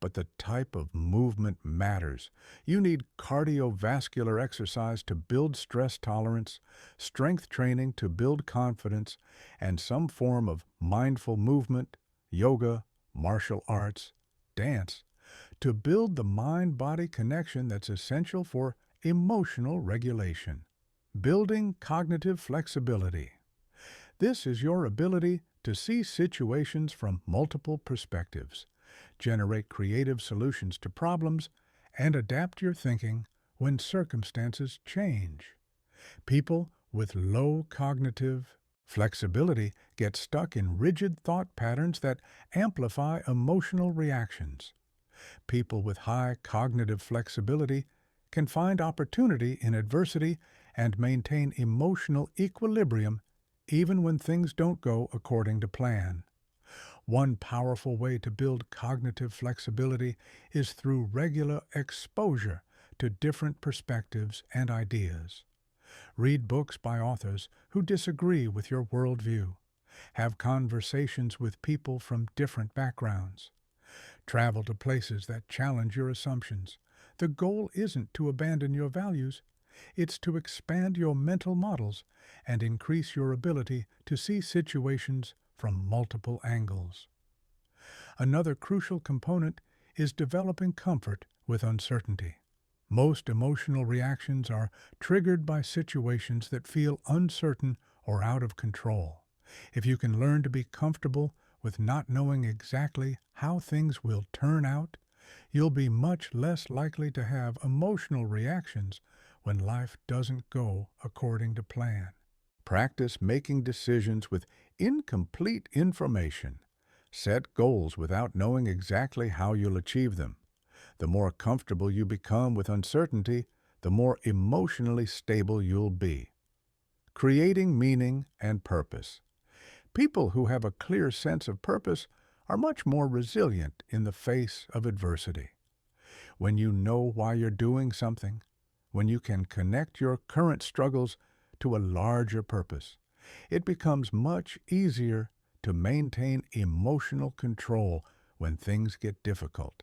A: But the type of movement matters. You need cardiovascular exercise to build stress tolerance, strength training to build confidence, and some form of mindful movement, yoga, martial arts, dance, to build the mind-body connection that's essential for emotional regulation. Building cognitive flexibility. This is your ability to see situations from multiple perspectives, generate creative solutions to problems, and adapt your thinking when circumstances change. People with low cognitive flexibility get stuck in rigid thought patterns that amplify emotional reactions. People with high cognitive flexibility can find opportunity in adversity and maintain emotional equilibrium even when things don't go according to plan. One powerful way to build cognitive flexibility is through regular exposure to different perspectives and ideas. Read books by authors who disagree with your worldview. Have conversations with people from different backgrounds. Travel to places that challenge your assumptions. The goal isn't to abandon your values, it's to expand your mental models and increase your ability to see situations from multiple angles. Another crucial component is developing comfort with uncertainty. Most emotional reactions are triggered by situations that feel uncertain or out of control. If you can learn to be comfortable with not knowing exactly how things will turn out, you'll be much less likely to have emotional reactions when life doesn't go according to plan. Practice making decisions with incomplete information. Set goals without knowing exactly how you'll achieve them. The more comfortable you become with uncertainty, the more emotionally stable you'll be. Creating meaning and purpose. People who have a clear sense of purpose are much more resilient in the face of adversity. When you know why you're doing something, when you can connect your current struggles to a larger purpose, it becomes much easier to maintain emotional control when things get difficult.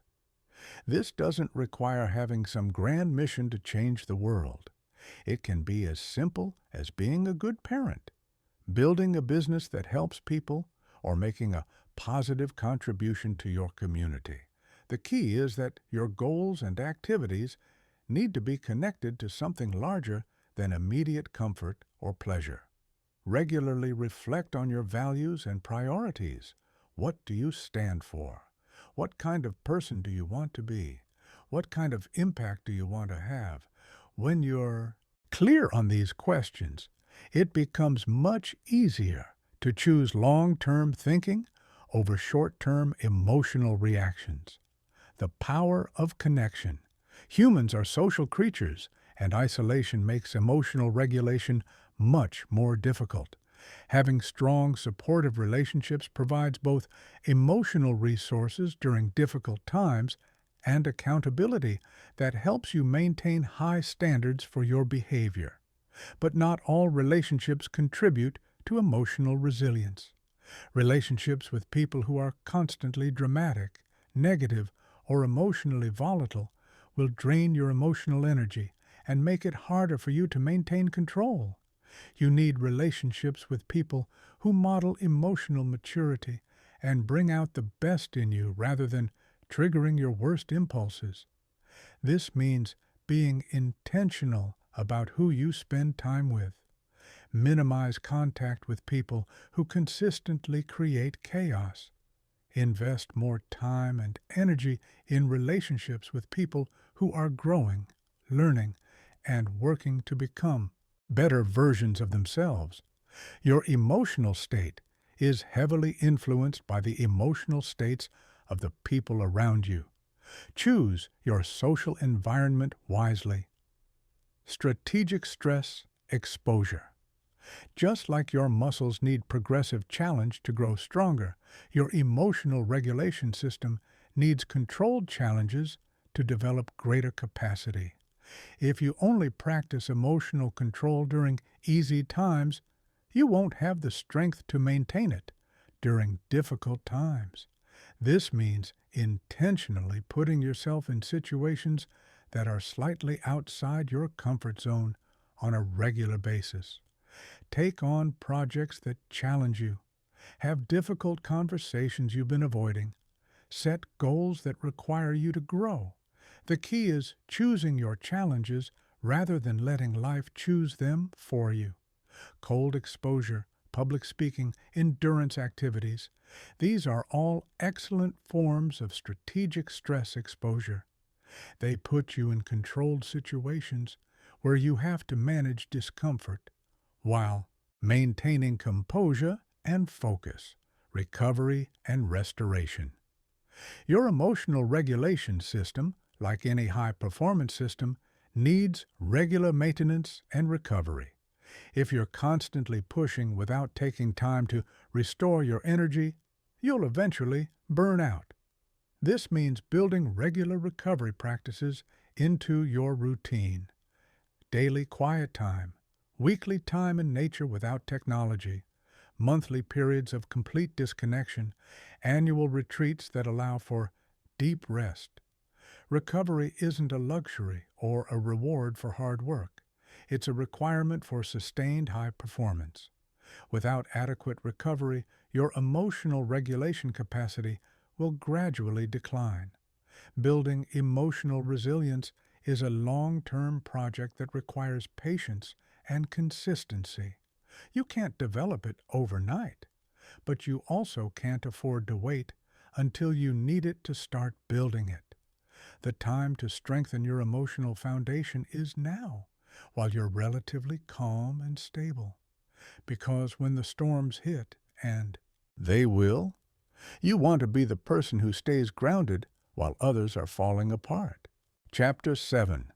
A: This doesn't require having some grand mission to change the world. It can be as simple as being a good parent, building a business that helps people, or making a positive contribution to your community. The key is that your goals and activities need to be connected to something larger than immediate comfort or pleasure. Regularly reflect on your values and priorities. What do you stand for? What kind of person do you want to be? What kind of impact do you want to have? When you're clear on these questions, it becomes much easier to choose long-term thinking over short-term emotional reactions. The power of connection. Humans are social creatures, and isolation makes emotional regulation much more difficult. Having strong, supportive relationships provides both emotional resources during difficult times and accountability that helps you maintain high standards for your behavior. But not all relationships contribute to emotional resilience. Relationships with people who are constantly dramatic, negative, or emotionally volatile will drain your emotional energy and make it harder for you to maintain control. You need relationships with people who model emotional maturity and bring out the best in you rather than triggering your worst impulses. This means being intentional about who you spend time with. Minimize contact with people who consistently create chaos. Invest more time and energy in relationships with people who are growing, learning, and working to become better versions of themselves. Your emotional state is heavily influenced by the emotional states of the people around you. Choose your social environment wisely. Strategic stress exposure. Just like your muscles need progressive challenge to grow stronger, your emotional regulation system needs controlled challenges to develop greater capacity. If you only practice emotional control during easy times, you won't have the strength to maintain it during difficult times. This means intentionally putting yourself in situations that are slightly outside your comfort zone on a regular basis. Take on projects that challenge you. Have difficult conversations you've been avoiding. Set goals that require you to grow. The key is choosing your challenges rather than letting life choose them for you. Cold exposure, public speaking, endurance activities. These are all excellent forms of strategic stress exposure. They put you in controlled situations where you have to manage discomfort while maintaining composure and focus, recovery and restoration. Your emotional regulation system, like any high-performance system, needs regular maintenance and recovery. If you're constantly pushing without taking time to restore your energy, you'll eventually burn out. This means building regular recovery practices into your routine. Daily quiet time, weekly time in nature without technology, monthly periods of complete disconnection, annual retreats that allow for deep rest. Recovery isn't a luxury or a reward for hard work. It's a requirement for sustained high performance. Without adequate recovery, your emotional regulation capacity will gradually decline. Building emotional resilience is a long-term project that requires patience and consistency. You can't develop it overnight, but you also can't afford to wait until you need it to start building it. The time to strengthen your emotional foundation is now, while you're relatively calm and stable. Because when the storms hit, and they will, you want to be the person who stays grounded while others are falling apart. Chapter 7.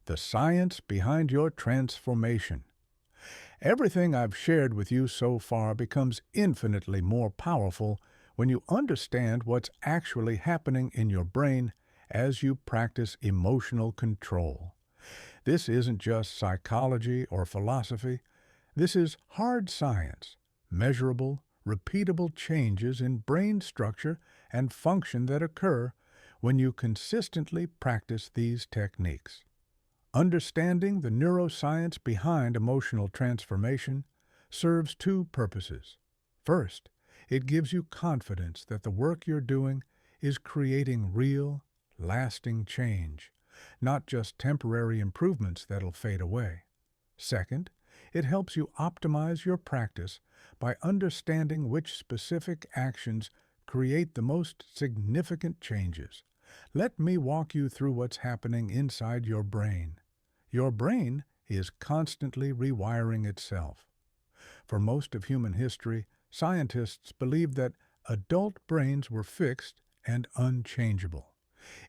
A: The Science Behind Your Transformation. Everything I've shared with you so far becomes infinitely more powerful when you understand what's actually happening in your brain as you practice emotional control. This isn't just psychology or philosophy. This is hard science, measurable, repeatable changes in brain structure and function that occur when you consistently practice these techniques. Understanding the neuroscience behind emotional transformation serves two purposes. First, it gives you confidence that the work you're doing is creating real, lasting change, not just temporary improvements that'll fade away. Second, it helps you optimize your practice by understanding which specific actions create the most significant changes. Let me walk you through what's happening inside your brain. Your brain is constantly rewiring itself. For most of human history, scientists believed that adult brains were fixed and unchangeable.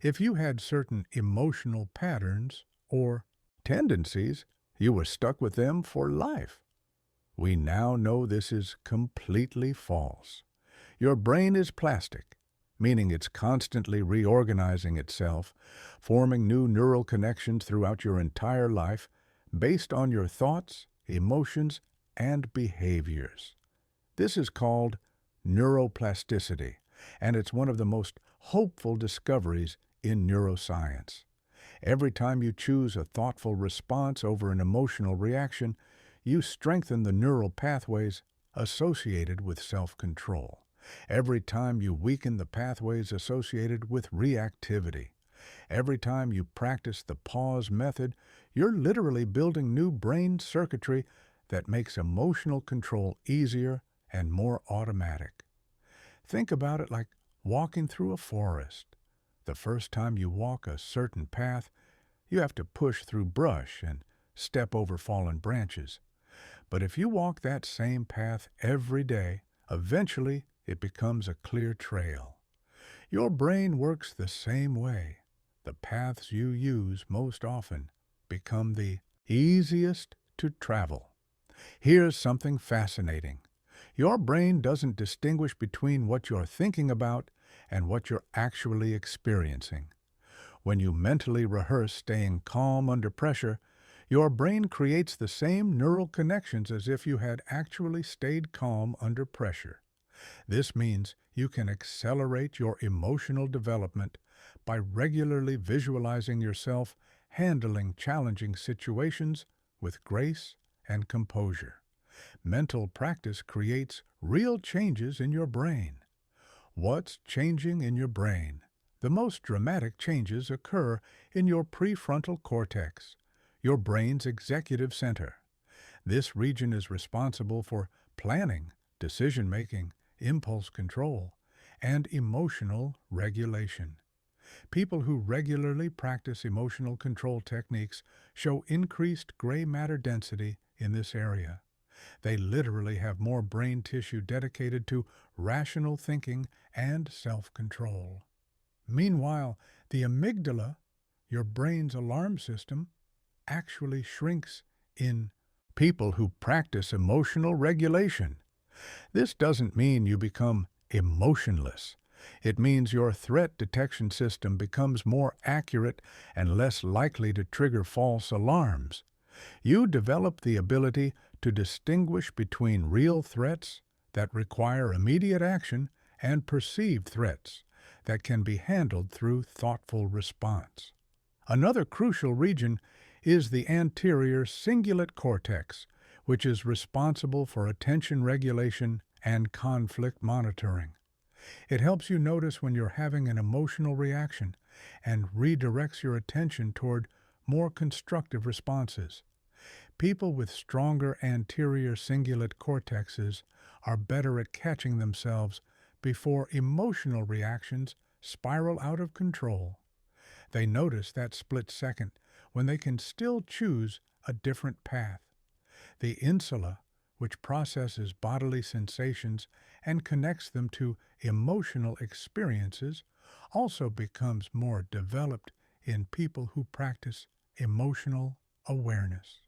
A: If you had certain emotional patterns or tendencies, you were stuck with them for life. We now know this is completely false. Your brain is plastic, meaning it's constantly reorganizing itself, forming new neural connections throughout your entire life based on your thoughts, emotions, and behaviors. This is called neuroplasticity, and it's one of the most hopeful discoveries in neuroscience. Every time you choose a thoughtful response over an emotional reaction, you strengthen the neural pathways associated with self-control. Every time you weaken the pathways associated with reactivity. Every time you practice the pause method, you're literally building new brain circuitry that makes emotional control easier and more automatic. Think about it like walking through a forest. The first time you walk a certain path, you have to push through brush and step over fallen branches. But if you walk that same path every day, eventually it becomes a clear trail. Your brain works the same way. The paths you use most often become the easiest to travel. Here's something fascinating. Your brain doesn't distinguish between what you're thinking about and what you're actually experiencing. When you mentally rehearse staying calm under pressure, your brain creates the same neural connections as if you had actually stayed calm under pressure. This means you can accelerate your emotional development by regularly visualizing yourself handling challenging situations with grace and composure. Mental practice creates real changes in your brain. What's changing in your brain? The most dramatic changes occur in your prefrontal cortex, your brain's executive center. This region is responsible for planning, decision-making, impulse control, and emotional regulation. People who regularly practice emotional control techniques show increased gray matter density in this area. They literally have more brain tissue dedicated to rational thinking and self-control. Meanwhile, the amygdala, your brain's alarm system, actually shrinks in people who practice emotional regulation. This doesn't mean you become emotionless. It means your threat detection system becomes more accurate and less likely to trigger false alarms. You develop the ability to distinguish between real threats that require immediate action and perceived threats that can be handled through thoughtful response. Another crucial region is the anterior cingulate cortex, which is responsible for attention regulation and conflict monitoring. It helps you notice when you're having an emotional reaction and redirects your attention toward more constructive responses. People with stronger anterior cingulate cortexes are better at catching themselves before emotional reactions spiral out of control. They notice that split second when they can still choose a different path. The insula, which processes bodily sensations and connects them to emotional experiences, also becomes more developed in people who practice emotional awareness.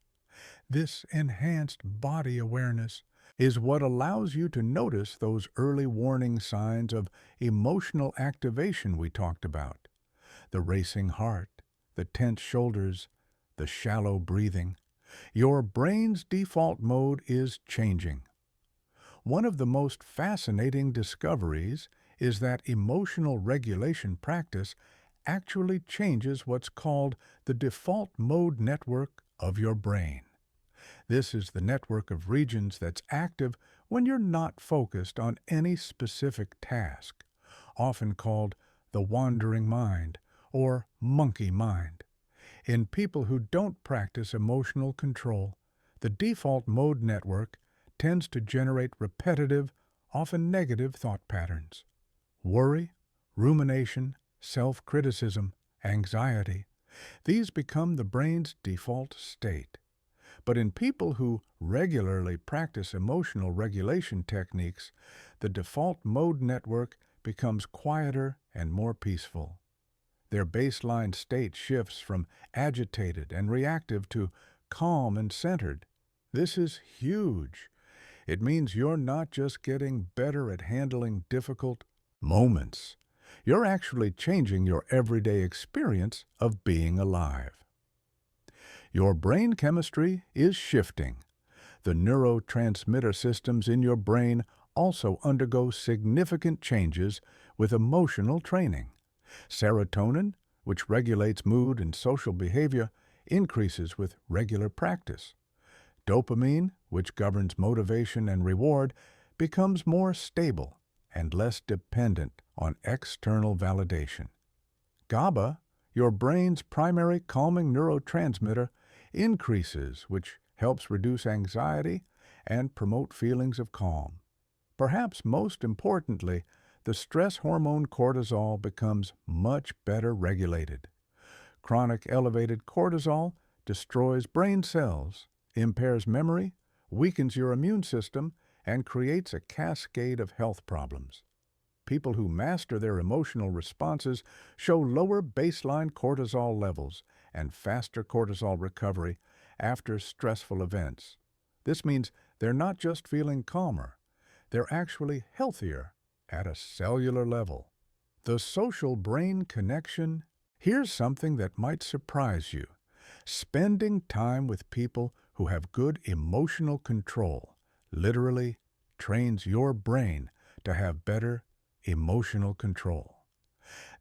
A: This enhanced body awareness is what allows you to notice those early warning signs of emotional activation we talked about. The racing heart, the tense shoulders, the shallow breathing. Your brain's default mode is changing. One of the most fascinating discoveries is that emotional regulation practice actually changes what's called the default mode network of your brain. This is the network of regions that's active when you're not focused on any specific task, often called the wandering mind or monkey mind. In people who don't practice emotional control, the default mode network tends to generate repetitive, often negative thought patterns. Worry, rumination, self-criticism, anxiety, these become the brain's default state. But in people who regularly practice emotional regulation techniques, the default mode network becomes quieter and more peaceful. Their baseline state shifts from agitated and reactive to calm and centered. This is huge. It means you're not just getting better at handling difficult moments. You're actually changing your everyday experience of being alive. Your brain chemistry is shifting. The neurotransmitter systems in your brain also undergo significant changes with emotional training. Serotonin, which regulates mood and social behavior, increases with regular practice. Dopamine, which governs motivation and reward, becomes more stable and less dependent on external validation. GABA, your brain's primary calming neurotransmitter, increases, which helps reduce anxiety and promote feelings of calm. Perhaps most importantly, the stress hormone cortisol becomes much better regulated. Chronic elevated cortisol destroys brain cells, impairs memory, weakens your immune system, and creates a cascade of health problems. People who master their emotional responses show lower baseline cortisol levels and faster cortisol recovery after stressful events. This means they're not just feeling calmer, they're actually healthier at a cellular level. The social brain connection. Here's something that might surprise you. Spending time with people who have good emotional control literally trains your brain to have better emotional control.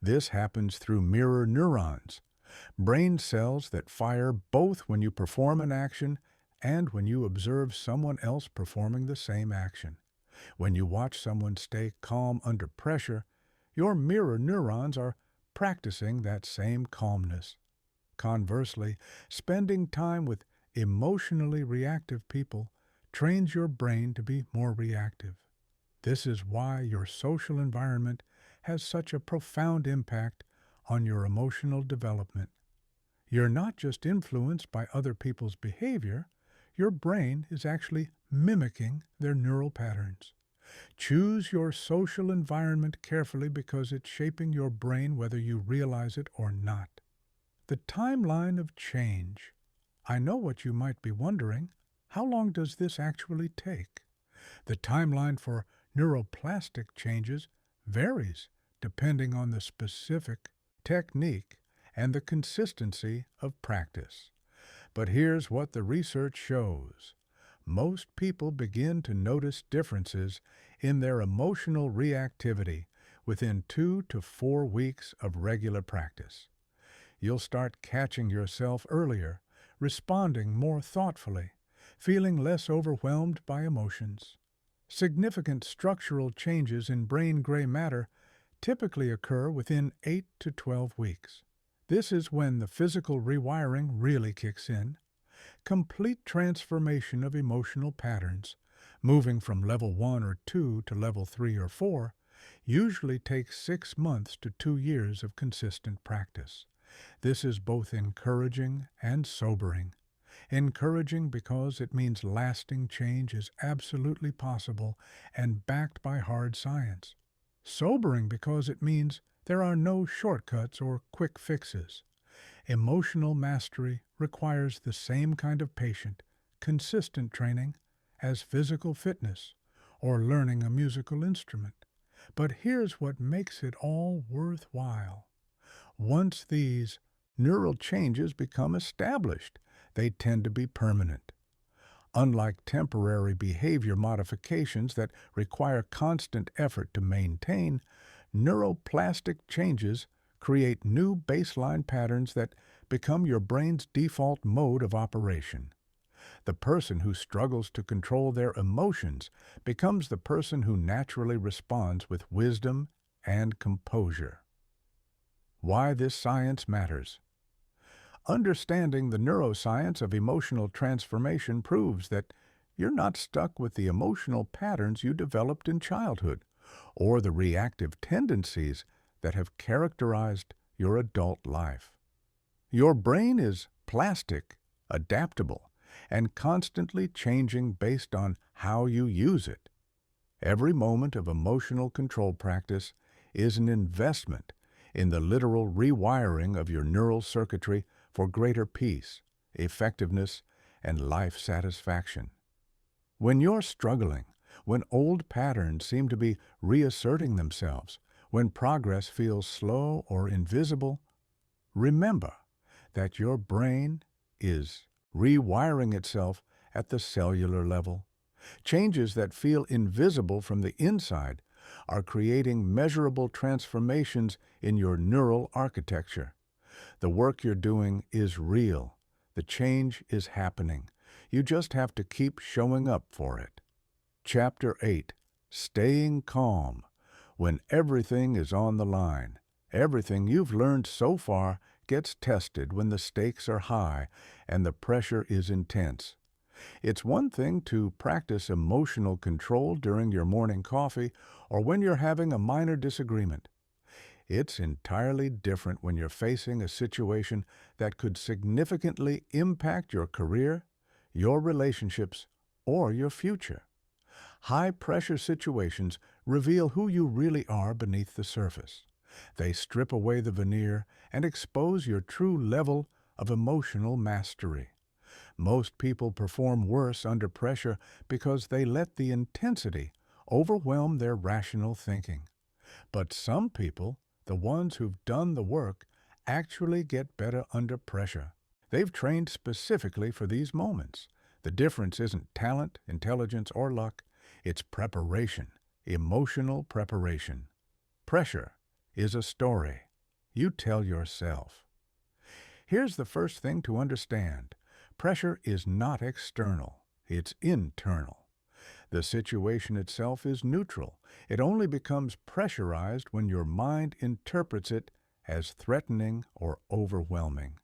A: This happens through mirror neurons, brain cells that fire both when you perform an action and when you observe someone else performing the same action. When you watch someone stay calm under pressure, your mirror neurons are practicing that same calmness. Conversely, spending time with emotionally reactive people trains your brain to be more reactive. This is why your social environment has such a profound impact on your emotional development. You're not just influenced by other people's behavior, your brain is actually mimicking their neural patterns. Choose your social environment carefully because it's shaping your brain whether you realize it or not. The timeline of change. I know what you might be wondering. How long does this actually take? The timeline for neuroplastic changes varies depending on the specific technique and the consistency of practice. But here's what the research shows. Most people begin to notice differences in their emotional reactivity within 2 to 4 weeks of regular practice. You'll start catching yourself earlier, responding more thoughtfully, feeling less overwhelmed by emotions. Significant structural changes in brain gray matter typically occur within 8 to 12 weeks. This is when the physical rewiring really kicks in. Complete transformation of emotional patterns, moving from level 1 or 2 to level 3 or 4, usually takes 6 months to 2 years of consistent practice. This is both encouraging and sobering. Encouraging because it means lasting change is absolutely possible and backed by hard science. Sobering because it means there are no shortcuts or quick fixes. Emotional mastery requires the same kind of patient, consistent training as physical fitness or learning a musical instrument. But here's what makes it all worthwhile. Once these neural changes become established, they tend to be permanent. Unlike temporary behavior modifications that require constant effort to maintain, neuroplastic changes create new baseline patterns that become your brain's default mode of operation. The person who struggles to control their emotions becomes the person who naturally responds with wisdom and composure. Why this science matters. Understanding the neuroscience of emotional transformation proves that you're not stuck with the emotional patterns you developed in childhood or the reactive tendencies that have characterized your adult life. Your brain is plastic, adaptable, and constantly changing based on how you use it. Every moment of emotional control practice is an investment in the literal rewiring of your neural circuitry for greater peace, effectiveness, and life satisfaction. When you're struggling, when old patterns seem to be reasserting themselves, when progress feels slow or invisible, remember that your brain is rewiring itself at the cellular level. Changes that feel invisible from the inside are creating measurable transformations in your neural architecture. The work you're doing is real. The change is happening. You just have to keep showing up for it. Chapter 8. Staying Calm. When everything is on the line, everything you've learned so far gets tested when the stakes are high and the pressure is intense. It's one thing to practice emotional control during your morning coffee or when you're having a minor disagreement. It's entirely different when you're facing a situation that could significantly impact your career, your relationships, or your future. High-pressure situations reveal who you really are beneath the surface. They strip away the veneer and expose your true level of emotional mastery. Most people perform worse under pressure because they let the intensity overwhelm their rational thinking. But some people, the ones who've done the work, actually get better under pressure. They've trained specifically for these moments. The difference isn't talent, intelligence, or luck. It's preparation, emotional preparation. Pressure is a story you tell yourself. Here's the first thing to understand. Pressure is not external, it's internal. The situation itself is neutral. It only becomes pressurized when your mind interprets it as threatening or overwhelming.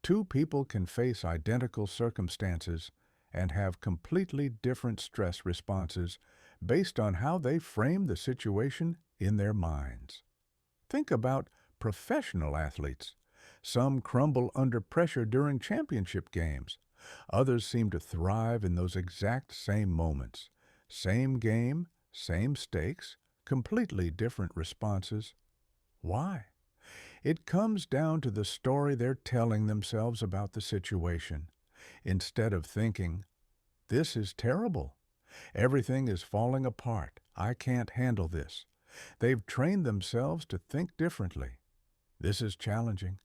A: Two people can face identical circumstances and have completely different stress responses based on how they frame the situation in their minds. Think about professional athletes. Some crumble under pressure during championship games. Others seem to thrive in those exact same moments. Same game, same stakes, completely different responses. Why? It comes down to the story they're telling themselves about the situation. Instead of thinking, "This is terrible. Everything is falling apart. I can't handle this," they've trained themselves to think differently. "This is challenging,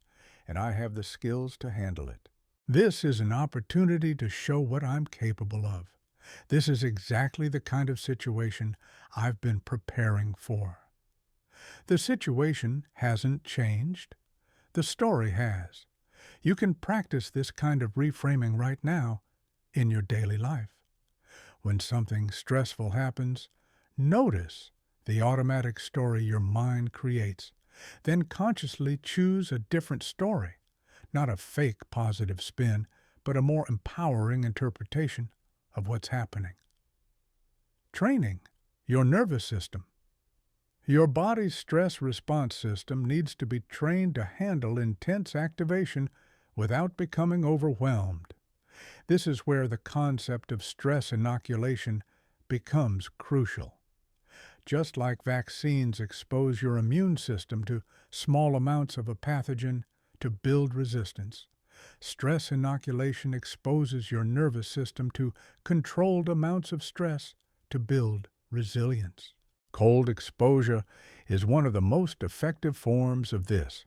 A: and I have the skills to handle it. This is an opportunity to show what I'm capable of. This is exactly the kind of situation I've been preparing for." The situation hasn't changed. The story has. You can practice this kind of reframing right now in your daily life. When something stressful happens, notice the automatic story your mind creates. Then consciously choose a different story, not a fake positive spin, but a more empowering interpretation of what's happening. Training your nervous system. Your body's stress response system needs to be trained to handle intense activation without becoming overwhelmed. This is where the concept of stress inoculation becomes crucial. Just like vaccines expose your immune system to small amounts of a pathogen to build resistance, stress inoculation exposes your nervous system to controlled amounts of stress to build resilience. Cold exposure is one of the most effective forms of this.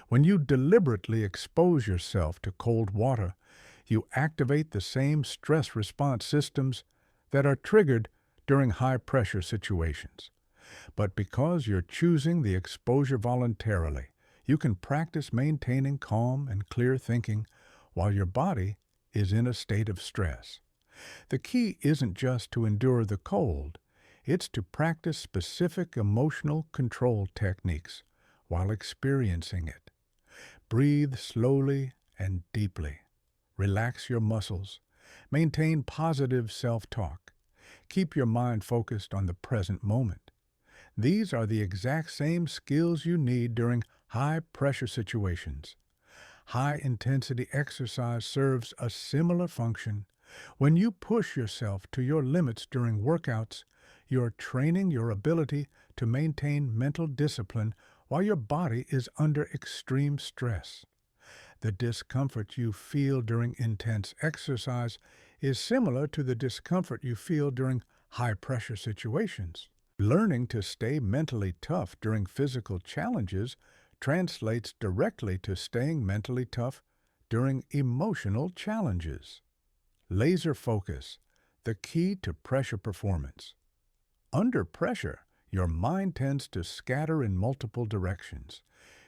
A: When you deliberately expose yourself to cold water, you activate the same stress response systems that are triggered during high-pressure situations. But because you're choosing the exposure voluntarily, you can practice maintaining calm and clear thinking while your body is in a state of stress. The key isn't just to endure the cold, it's to practice specific emotional control techniques while experiencing it. Breathe slowly and deeply. Relax your muscles. Maintain positive self-talk. Keep your mind focused on the present moment. These are the exact same skills you need during high-pressure situations. High-intensity exercise serves a similar function. When you push yourself to your limits during workouts, you're training your ability to maintain mental discipline while your body is under extreme stress. The discomfort you feel during intense exercise is similar to the discomfort you feel during high-pressure situations. Learning to stay mentally tough during physical challenges translates directly to staying mentally tough during emotional challenges. Laser focus, the key to pressure performance. Under pressure, your mind tends to scatter in multiple directions.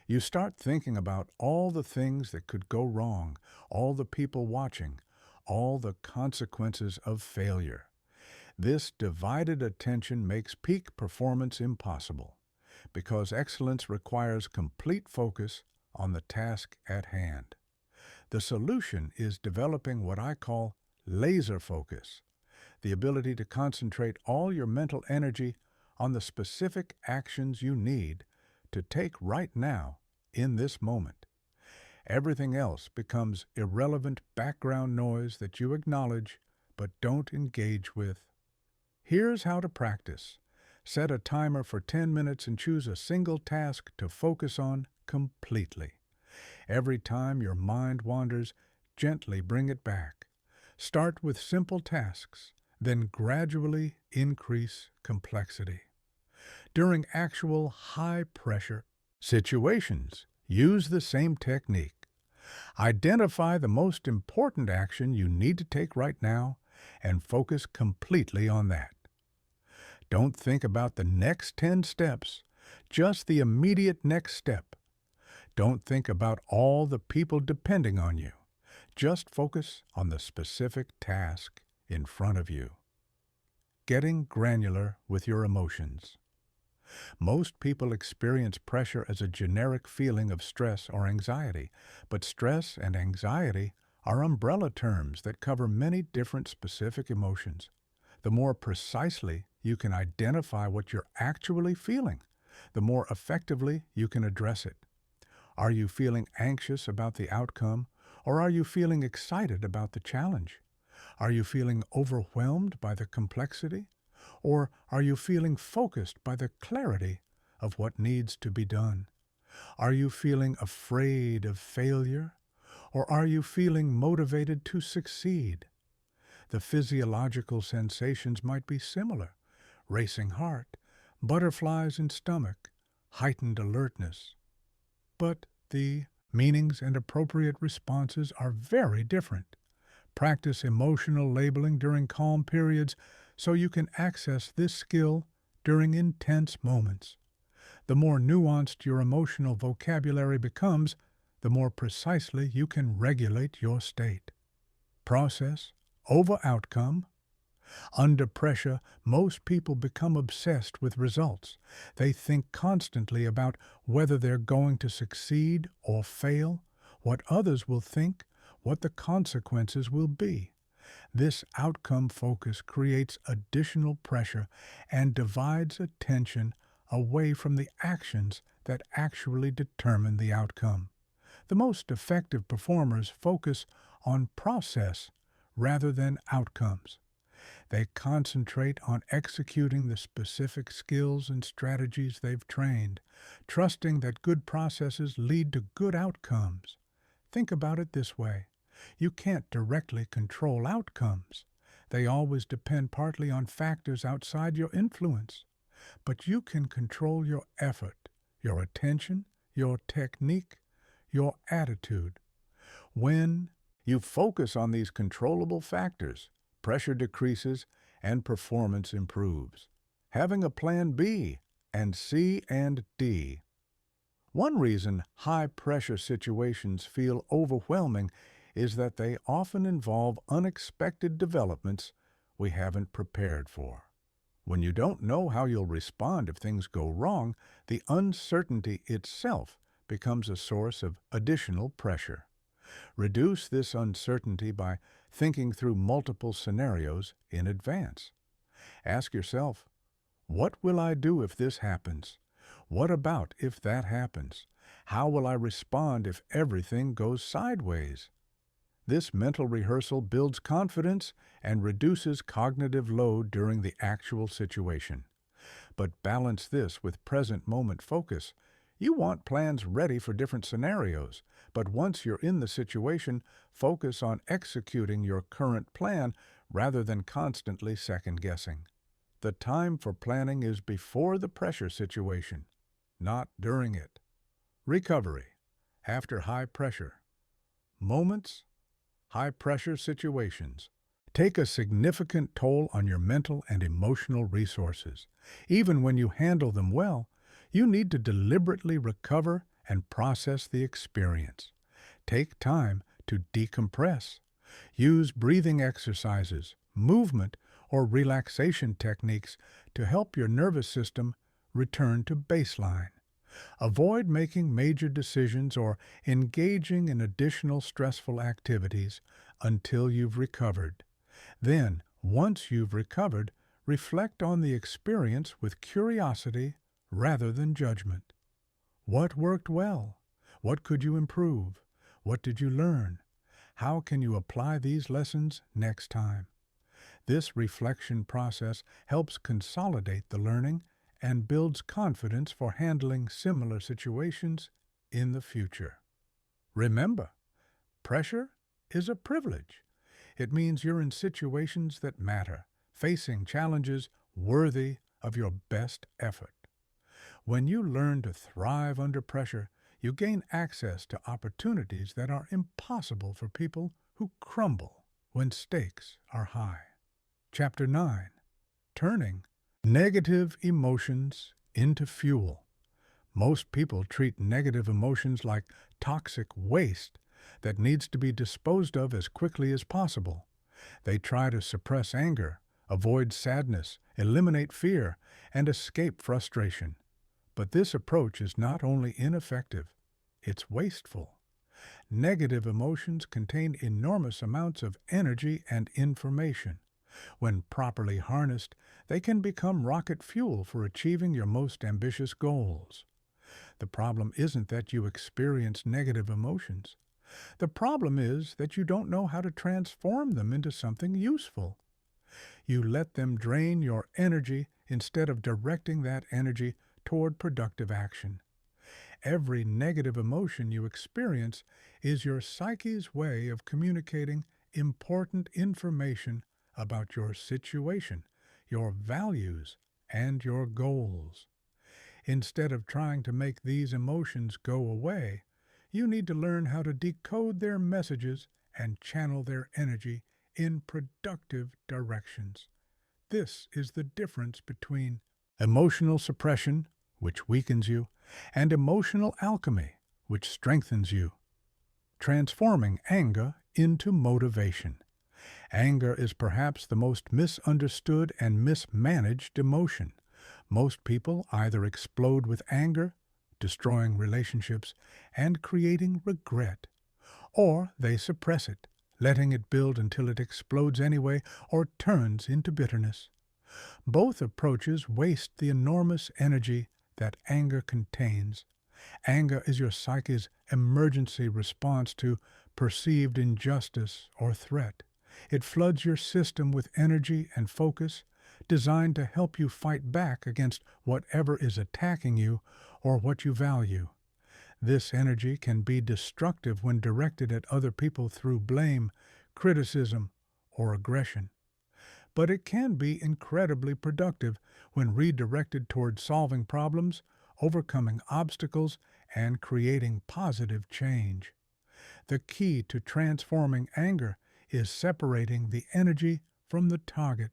A: You start thinking about all the things that could go wrong, all the people watching, all the consequences of failure. This divided attention makes peak performance impossible, because excellence requires complete focus on the task at hand. The solution is developing what I call laser focus, the ability to concentrate all your mental energy on the specific actions you need to take right now in this moment. Everything else becomes irrelevant background noise that you acknowledge but don't engage with. Here's how to practice. Set a timer for 10 minutes and choose a single task to focus on completely. Every time your mind wanders, gently bring it back. Start with simple tasks, then gradually increase complexity. During actual high-pressure situations, use the same technique. Identify the most important action you need to take right now and focus completely on that. Don't think about the next 10 steps, just the immediate next step. Don't think about all the people depending on you. Just focus on the specific task in front of you. Getting granular with your emotions. Most people experience pressure as a generic feeling of stress or anxiety, but stress and anxiety are umbrella terms that cover many different specific emotions. The more precisely you can identify what you're actually feeling, the more effectively you can address it. Are you feeling anxious about the outcome, or are you feeling excited about the challenge? Are you feeling overwhelmed by the complexity, or are you feeling focused by the clarity of what needs to be done? Are you feeling afraid of failure, or are you feeling motivated to succeed? The physiological sensations might be similar: racing heart, butterflies in stomach, heightened alertness. But the meanings and appropriate responses are very different. Practice emotional labeling during calm periods so you can access this skill during intense moments. The more nuanced your emotional vocabulary becomes, the more precisely you can regulate your state. Process over outcome. Under pressure, most people become obsessed with results. They think constantly about whether they're going to succeed or fail, what others will think, what the consequences will be. This outcome focus creates additional pressure and divides attention away from the actions that actually determine the outcome. The most effective performers focus on process rather than outcomes. They concentrate on executing the specific skills and strategies they've trained, trusting that good processes lead to good outcomes. Think about it this way. You can't directly control outcomes. They always depend partly on factors outside your influence. But you can control your effort, your attention, your technique, your attitude. When you focus on these controllable factors, pressure decreases and performance improves. Having a plan B and C and D. One reason high-pressure situations feel overwhelming is that they often involve unexpected developments we haven't prepared for. When you don't know how you'll respond if things go wrong, the uncertainty itself becomes a source of additional pressure. Reduce this uncertainty by thinking through multiple scenarios in advance. Ask yourself, what will I do if this happens? What about if that happens? How will I respond if everything goes sideways? This mental rehearsal builds confidence and reduces cognitive load during the actual situation. But balance this with present moment focus. You want plans ready for different scenarios, but once you're in the situation, focus on executing your current plan rather than constantly second-guessing. The time for planning is before the pressure situation, not during it. Recovery after high pressure. Moments, high pressure situations take a significant toll on your mental and emotional resources. Even when you handle them well, you need to deliberately recover and process the experience. Take time to decompress. Use breathing exercises, movement, or relaxation techniques to help your nervous system return to baseline. Avoid making major decisions or engaging in additional stressful activities until you've recovered. Then, once you've recovered, reflect on the experience with curiosity rather than judgment. What worked well? What could you improve? What did you learn? How can you apply these lessons next time? This reflection process helps consolidate the learning and builds confidence for handling similar situations in the future. Remember, pressure is a privilege. It means you're in situations that matter, facing challenges worthy of your best effort. When you learn to thrive under pressure, you gain access to opportunities that are impossible for people who crumble when stakes are high. Chapter 9. Turning negative emotions into fuel. Most people treat negative emotions like toxic waste that needs to be disposed of as quickly as possible. They try to suppress anger, avoid sadness, eliminate fear, and escape frustration. But this approach is not only ineffective, it's wasteful. Negative emotions contain enormous amounts of energy and information. When properly harnessed, they can become rocket fuel for achieving your most ambitious goals. The problem isn't that you experience negative emotions. The problem is that you don't know how to transform them into something useful. You let them drain your energy instead of directing that energy toward productive action. Every negative emotion you experience is your psyche's way of communicating important information about your situation, your values, and your goals. Instead of trying to make these emotions go away, you need to learn how to decode their messages and channel their energy in productive directions. This is the difference between emotional suppression, which weakens you, and emotional alchemy, which strengthens you. Transforming anger into motivation. Anger is perhaps the most misunderstood and mismanaged emotion. Most people either explode with anger, destroying relationships and creating regret, or they suppress it, letting it build until it explodes anyway or turns into bitterness. Both approaches waste the enormous energy that anger contains. Anger is your psyche's emergency response to perceived injustice or threat. It floods your system with energy and focus, designed to help you fight back against whatever is attacking you or what you value. This energy can be destructive when directed at other people through blame, criticism, or aggression. But it can be incredibly productive when redirected toward solving problems, overcoming obstacles, and creating positive change. The key to transforming anger is separating the energy from the target,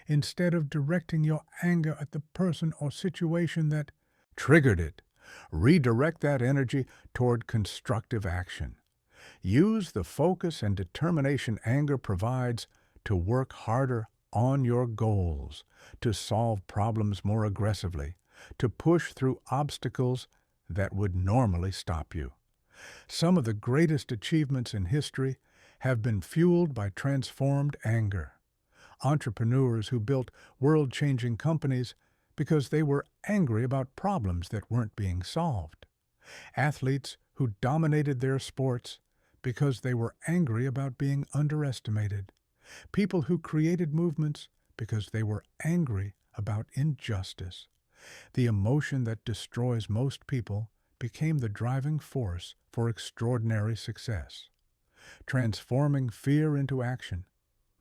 A: instead of directing your anger at the person or situation that triggered it. Redirect that energy toward constructive action. Use the focus and determination anger provides to work harder on your goals, to solve problems more aggressively, to push through obstacles that would normally stop you. Some of the greatest achievements in history have been fueled by transformed anger. Entrepreneurs who built world-changing companies because they were angry about problems that weren't being solved. Athletes who dominated their sports because they were angry about being underestimated. People who created movements because they were angry about injustice. The emotion that destroys most people became the driving force for extraordinary success. Transforming fear into action.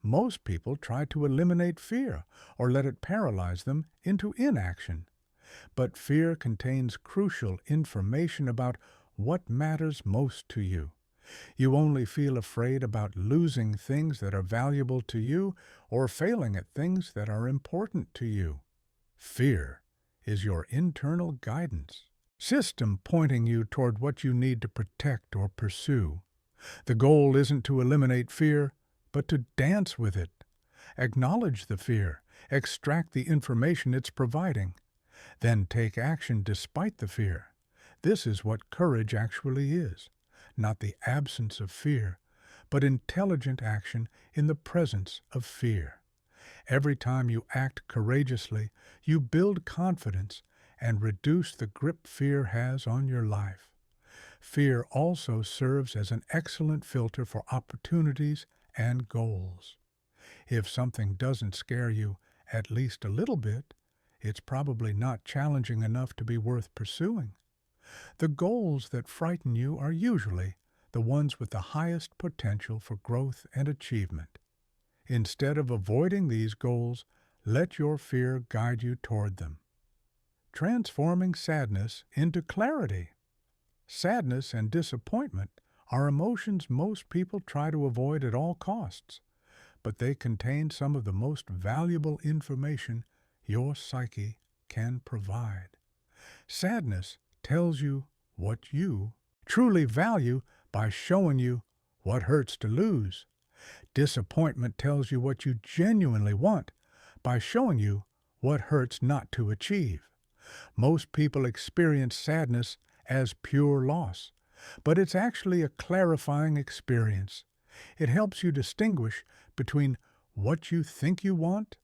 A: Most people try to eliminate fear or let it paralyze them into inaction. But fear contains crucial information about what matters most to you. You only feel afraid about losing things that are valuable to you or failing at things that are important to you. Fear is your internal guidance system pointing you toward what you need to protect or pursue. The goal isn't to eliminate fear, but to dance with it. Acknowledge the fear, extract the information it's providing, then take action despite the fear. This is what courage actually is, not the absence of fear, but intelligent action in the presence of fear. Every time you act courageously, you build confidence and reduce the grip fear has on your life. Fear also serves as an excellent filter for opportunities and goals. If something doesn't scare you at least a little bit, it's probably not challenging enough to be worth pursuing. The goals that frighten you are usually the ones with the highest potential for growth and achievement. Instead of avoiding these goals, let your fear guide you toward them. Transforming sadness into clarity. Sadness and disappointment are emotions most people try to avoid at all costs, but they contain some of the most valuable information your psyche can provide. Sadness tells you what you truly value by showing you what hurts to lose. Disappointment tells you what you genuinely want by showing you what hurts not to achieve. Most people experience sadness as pure loss, but it's actually a clarifying experience. It helps you distinguish between what you think you want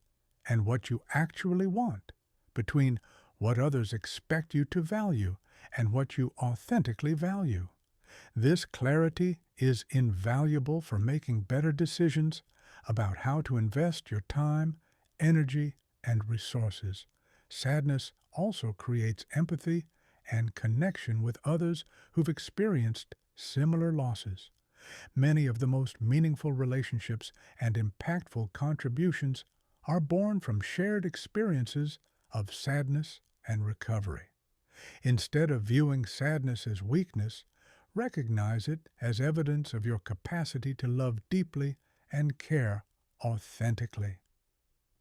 A: and what you actually want, between what others expect you to value and what you authentically value. This clarity is invaluable for making better decisions about how to invest your time, energy, and resources. Sadness also creates empathy and connection with others who've experienced similar losses. Many of the most meaningful relationships and impactful contributions are born from shared experiences of sadness and recovery. Instead of viewing sadness as weakness, recognize it as evidence of your capacity to love deeply and care authentically.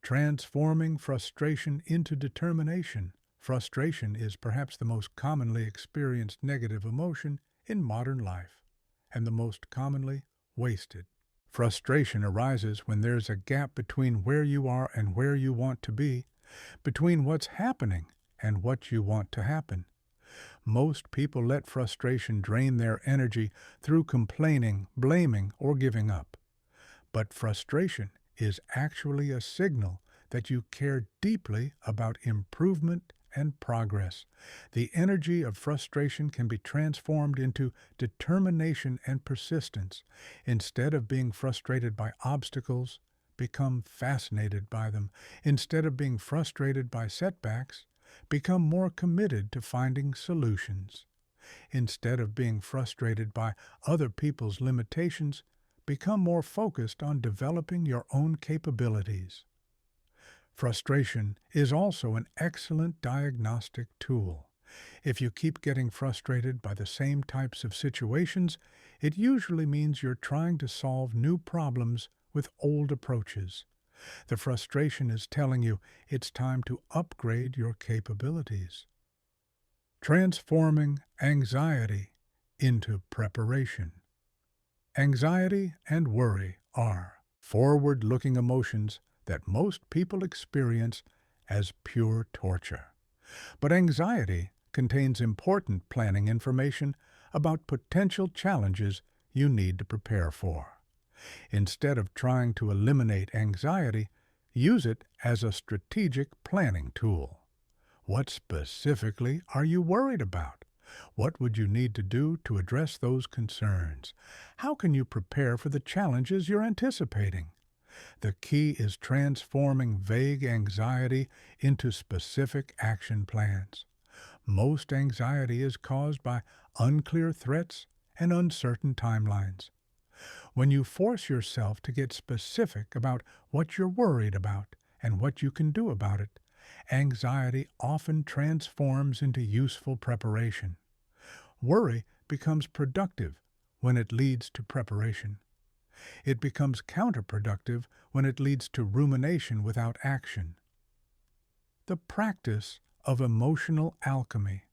A: Transforming frustration into determination. Frustration is perhaps the most commonly experienced negative emotion in modern life, and the most commonly wasted. Frustration arises when there's a gap between where you are and where you want to be, between what's happening and what you want to happen. Most people let frustration drain their energy through complaining, blaming, or giving up. But frustration is actually a signal that you care deeply about improvement and progress. The energy of frustration can be transformed into determination and persistence. Instead of being frustrated by obstacles, become fascinated by them. Instead of being frustrated by setbacks, become more committed to finding solutions. Instead of being frustrated by other people's limitations, become more focused on developing your own capabilities. Frustration is also an excellent diagnostic tool. If you keep getting frustrated by the same types of situations, it usually means you're trying to solve new problems with old approaches. The frustration is telling you it's time to upgrade your capabilities. Transforming anxiety into preparation. Anxiety and worry are forward-looking emotions that most people experience as pure torture. But anxiety contains important planning information about potential challenges you need to prepare for. Instead of trying to eliminate anxiety, use it as a strategic planning tool. What specifically are you worried about? What would you need to do to address those concerns? How can you prepare for the challenges you're anticipating? The key is transforming vague anxiety into specific action plans. Most anxiety is caused by unclear threats and uncertain timelines. When you force yourself to get specific about what you're worried about and what you can do about it, anxiety often transforms into useful preparation. Worry becomes productive when it leads to preparation. It becomes counterproductive when it leads to rumination without action. The practice of emotional alchemy.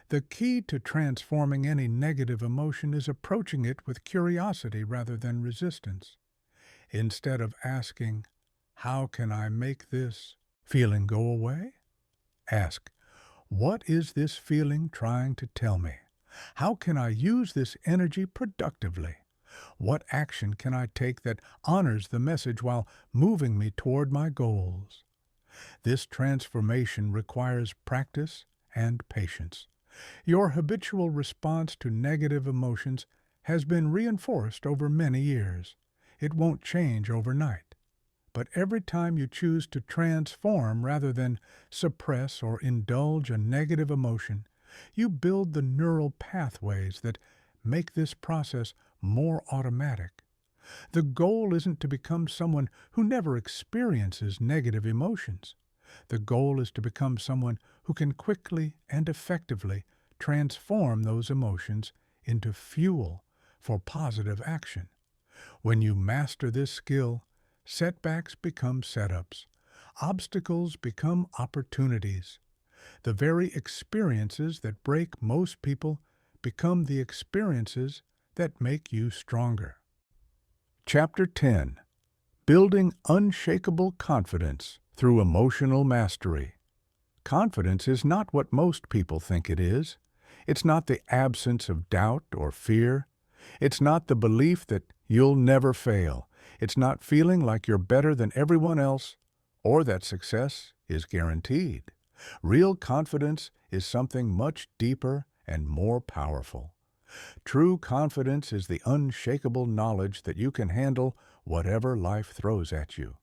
A: The key to transforming any negative emotion is approaching it with curiosity rather than resistance. Instead of asking, "How can I make this feeling go away?" ask, "What is this feeling trying to tell me? How can I use this energy productively? What action can I take that honors the message while moving me toward my goals?" This transformation requires practice and patience. Your habitual response to negative emotions has been reinforced over many years. It won't change overnight. But every time you choose to transform rather than suppress or indulge a negative emotion, you build the neural pathways that make this process more automatic. The goal isn't to become someone who never experiences negative emotions. The goal is to become someone who can quickly and effectively transform those emotions into fuel for positive action. When you master this skill, setbacks become setups. Obstacles become opportunities. The very experiences that break most people become the experiences that make you stronger. Chapter 10. Building Unshakable Confidence Through Emotional Mastery. Confidence is not what most people think it is. It's not the absence of doubt or fear. It's not the belief that you'll never fail. It's not feeling like you're better than everyone else or that success is guaranteed. Real confidence is something much deeper and more powerful. True confidence is the unshakable knowledge that you can handle whatever life throws at you.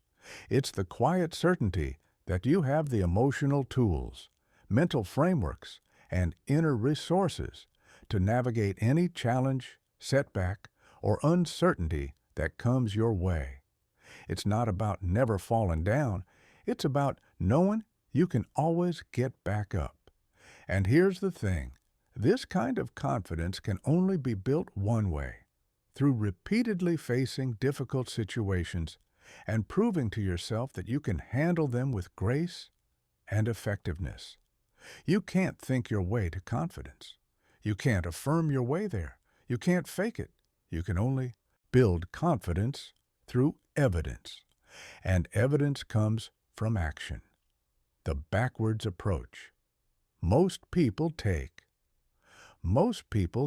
A: It's the quiet certainty that you have the emotional tools, mental frameworks, and inner resources to navigate any challenge, setback, or uncertainty that comes your way. It's not about never falling down. It's about knowing you can always get back up. And here's the thing. This kind of confidence can only be built one way, through repeatedly facing difficult situations and proving to yourself that you can handle them with grace and effectiveness. You can't think your way to confidence. You can't affirm your way there. You can't fake it. You can only build confidence through evidence. And evidence comes from action. The backwards approach. Most people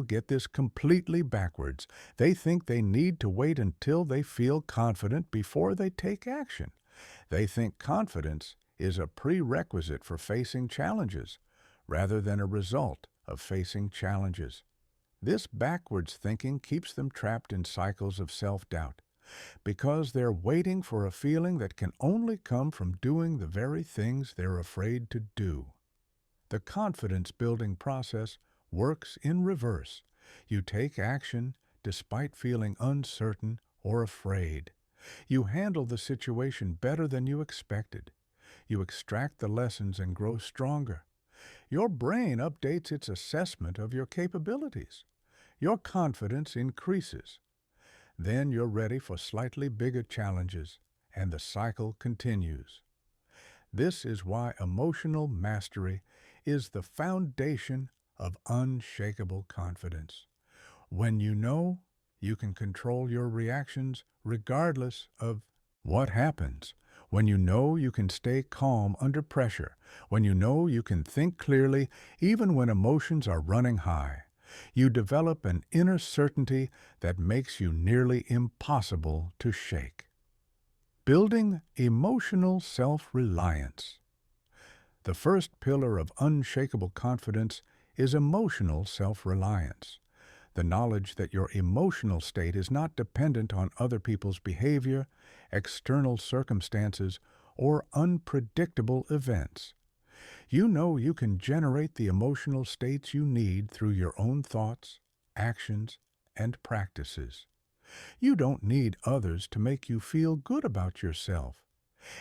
A: get this completely backwards. They think they need to wait until they feel confident before they take action. They think confidence is a prerequisite for facing challenges, rather than a result of facing challenges. This backwards thinking keeps them trapped in cycles of self-doubt, because they're waiting for a feeling that can only come from doing the very things they're afraid to do. The confidence-building process works in reverse. You take action despite feeling uncertain or afraid. You handle the situation better than you expected. You extract the lessons and grow stronger. Your brain updates its assessment of your capabilities. Your confidence increases. Then you're ready for slightly bigger challenges, and the cycle continues. This is why emotional mastery is the foundation of unshakable confidence. When you know you can control your reactions regardless of what happens, when you know you can stay calm under pressure, when you know you can think clearly even when emotions are running high, you develop an inner certainty that makes you nearly impossible to shake. Building emotional self-reliance. The first pillar of unshakable confidence is emotional self-reliance. The knowledge that your emotional state is not dependent on other people's behavior, external circumstances, or unpredictable events. You know you can generate the emotional states you need through your own thoughts, actions, and practices. You don't need others to make you feel good about yourself,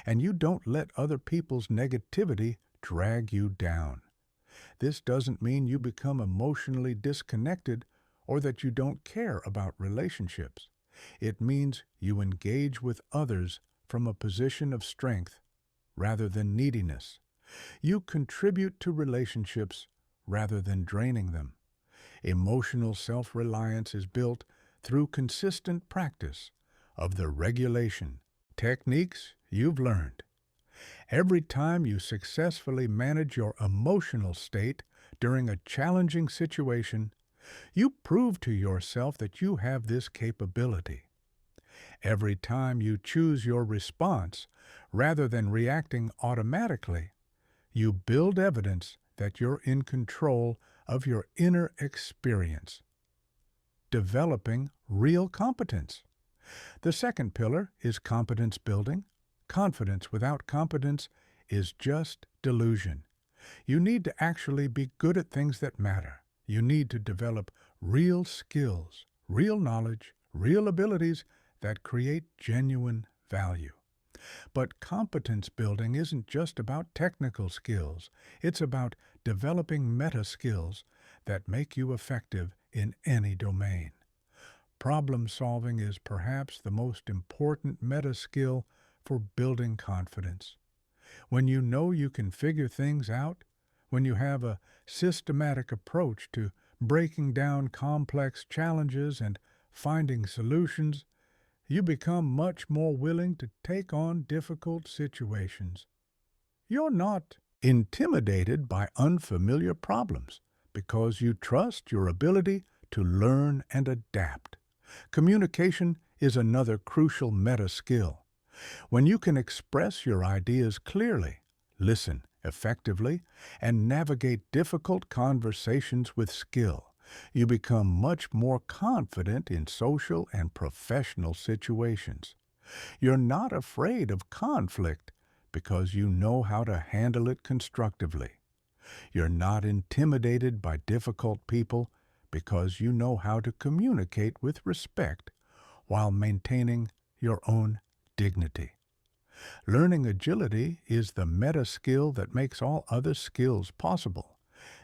A: and you don't let other people's negativity drag you down. This doesn't mean you become emotionally disconnected or that you don't care about relationships. It means you engage with others from a position of strength rather than neediness. You contribute to relationships rather than draining them. Emotional self-reliance is built through consistent practice of the regulation techniques you've learned. Every time you successfully manage your emotional state during a challenging situation, you prove to yourself that you have this capability. Every time you choose your response rather than reacting automatically, you build evidence that you're in control of your inner experience, developing real competence. The second pillar is competence building. Confidence without competence is just delusion. You need to actually be good at things that matter. You need to develop real skills, real knowledge, real abilities that create genuine value. But competence building isn't just about technical skills. It's about developing meta skills that make you effective in any domain. Problem solving is perhaps the most important meta skill for building confidence. When you know you can figure things out, when you have a systematic approach to breaking down complex challenges and finding solutions, you become much more willing to take on difficult situations. You're not intimidated by unfamiliar problems because you trust your ability to learn and adapt. Communication is another crucial meta skill. When you can express your ideas clearly, listen effectively, and navigate difficult conversations with skill, you become much more confident in social and professional situations. You're not afraid of conflict because you know how to handle it constructively. You're not intimidated by difficult people because you know how to communicate with respect while maintaining your own dignity. Learning agility is the meta skill that makes all other skills possible.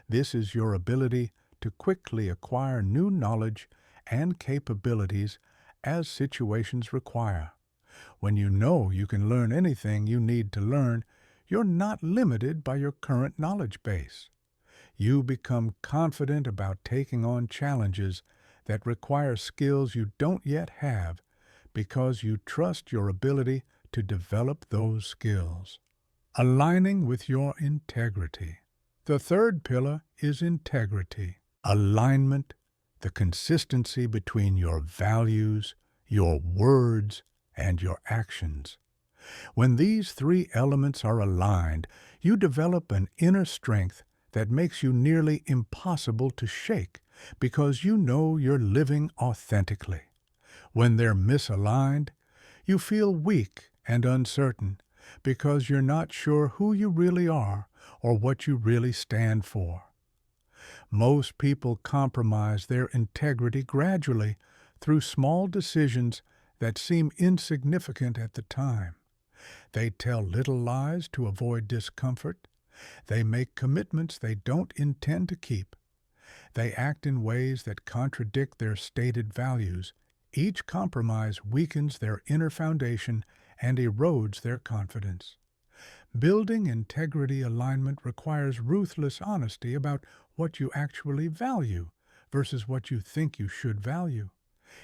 A: This is your ability to quickly acquire new knowledge and capabilities as situations require. When you know you can learn anything you need to learn, you're not limited by your current knowledge base. You become confident about taking on challenges that require skills you don't yet have because you trust your ability to develop those skills. Aligning with your integrity. The third pillar is integrity. Alignment, the consistency between your values, your words, and your actions. When these three elements are aligned, you develop an inner strength that makes you nearly impossible to shake because you know you're living authentically. When they're misaligned, you feel weak and uncertain because you're not sure who you really are or what you really stand for. Most people compromise their integrity gradually through small decisions that seem insignificant at the time. They tell little lies to avoid discomfort. They make commitments they don't intend to keep. They act in ways that contradict their stated values. Each compromise weakens their inner foundation and erodes their confidence. Building integrity alignment requires ruthless honesty about what you actually value versus what you think you should value.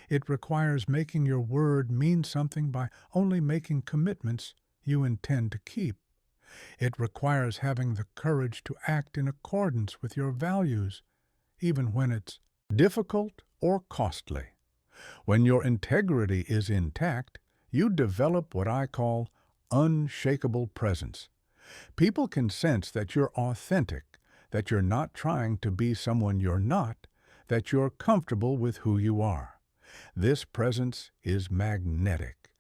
A: It requires making your word mean something by only making commitments you intend to keep. It requires having the courage to act in accordance with your values, even when it's difficult or costly. When your integrity is intact, you develop what I call unshakable presence. People can sense that you're authentic, that you're not trying to be someone you're not, that you're comfortable with who you are. This presence is magnetic.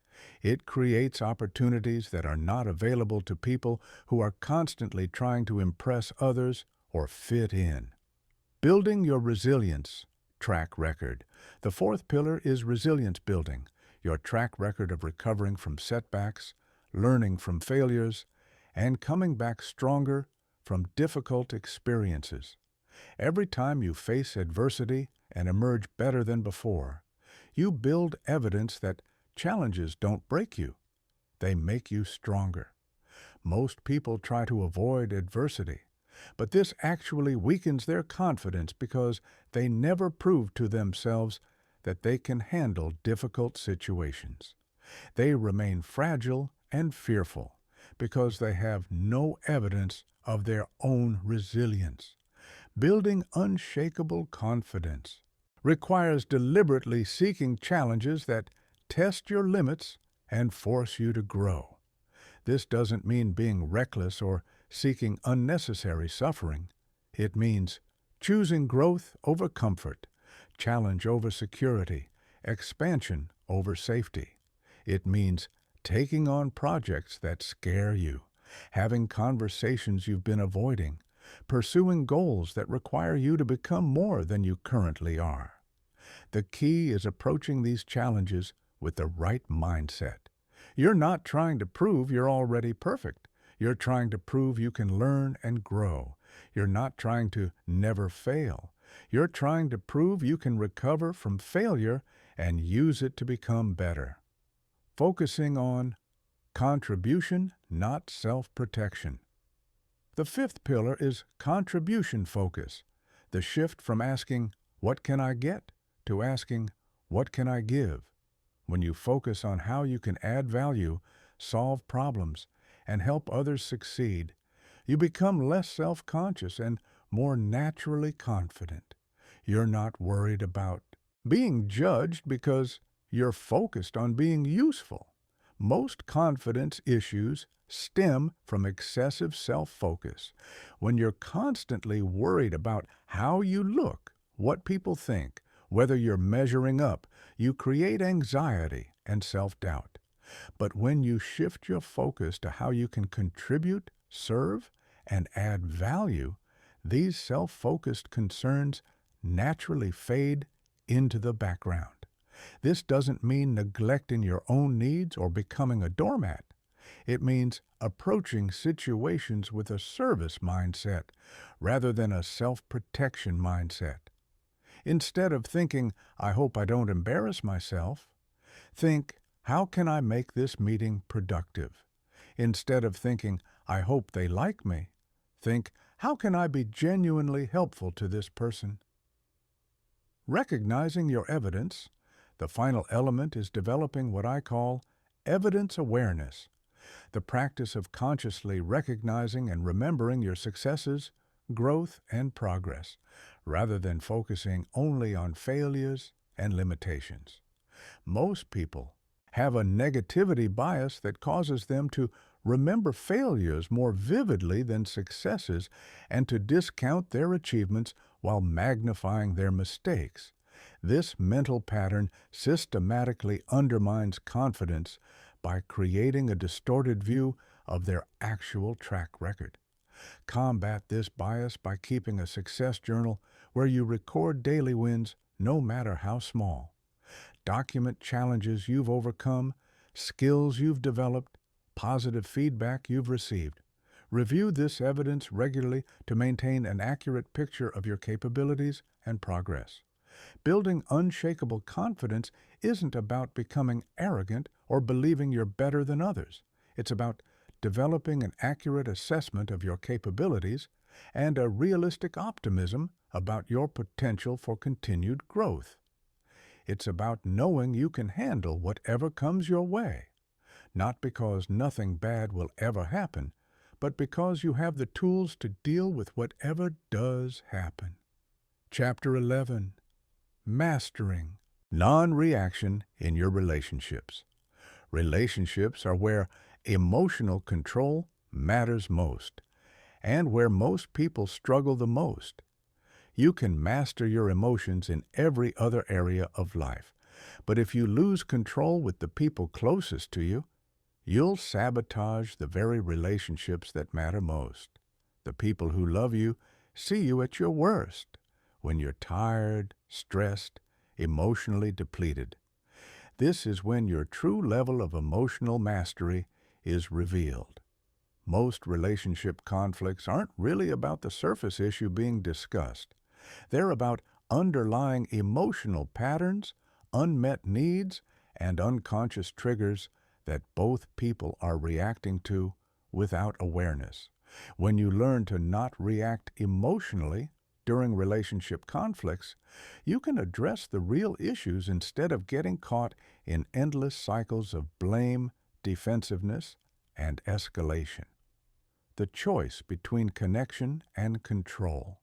A: It creates opportunities that are not available to people who are constantly trying to impress others or fit in. Building your resilience track record. The fourth pillar is resilience building, your track record of recovering from setbacks, learning from failures, and coming back stronger from difficult experiences. Every time you face adversity and emerge better than before, you build evidence that challenges don't break you, they make you stronger. Most people try to avoid adversity, but this actually weakens their confidence because they never prove to themselves that they can handle difficult situations. They remain fragile and fearful because they have no evidence of their own resilience. Building unshakable confidence requires deliberately seeking challenges that test your limits and force you to grow. This doesn't mean being reckless or seeking unnecessary suffering. It means choosing growth over comfort, challenge over security, expansion over safety. It means taking on projects that scare you, having conversations you've been avoiding, pursuing goals that require you to become more than you currently are. The key is approaching these challenges with the right mindset. You're not trying to prove you're already perfect. You're trying to prove you can learn and grow. You're not trying to never fail. You're trying to prove you can recover from failure and use it to become better. Focusing on contribution, not self-protection. The fifth pillar is contribution focus, the shift from asking, "What can I get?" to asking, "What can I give?" When you focus on how you can add value, solve problems, and help others succeed, you become less self-conscious and more naturally confident. You're not worried about being judged because you're focused on being useful. Most confidence issues stem from excessive self-focus. When you're constantly worried about how you look, what people think, whether you're measuring up, you create anxiety and self-doubt. But when you shift your focus to how you can contribute, serve, and add value, these self-focused concerns naturally fade into the background. This doesn't mean neglecting your own needs or becoming a doormat. It means approaching situations with a service mindset rather than a self-protection mindset. Instead of thinking, "I hope I don't embarrass myself," think, "How can I make this meeting productive?" Instead of thinking, "I hope they like me," think, "How can I be genuinely helpful to this person?" Recognizing your evidence, the final element is developing what I call evidence awareness, the practice of consciously recognizing and remembering your successes, growth, and progress, rather than focusing only on failures and limitations. Most people have a negativity bias that causes them to remember failures more vividly than successes and to discount their achievements while magnifying their mistakes. This mental pattern systematically undermines confidence by creating a distorted view of their actual track record. Combat this bias by keeping a success journal where you record daily wins, no matter how small. Document challenges you've overcome, skills you've developed, positive feedback you've received. Review this evidence regularly to maintain an accurate picture of your capabilities and progress. Building unshakable confidence isn't about becoming arrogant or believing you're better than others. It's about developing an accurate assessment of your capabilities and a realistic optimism about your potential for continued growth. It's about knowing you can handle whatever comes your way, not because nothing bad will ever happen, but because you have the tools to deal with whatever does happen. Chapter 11. Mastering non-reaction in your relationships. Relationships are where emotional control matters most, and where most people struggle the most. You can master your emotions in every other area of life, But if you lose control with the people closest to you, you'll sabotage the very relationships that matter most. The people who love you see you at your worst, when you're tired, stressed, emotionally depleted. This is when your true level of emotional mastery is revealed. Most relationship conflicts aren't really about the surface issue being discussed. They're about underlying emotional patterns, unmet needs, and unconscious triggers that both people are reacting to without awareness. When you learn to not react emotionally during relationship conflicts, you can address the real issues instead of getting caught in endless cycles of blame, defensiveness, and escalation. The choice between connection and control.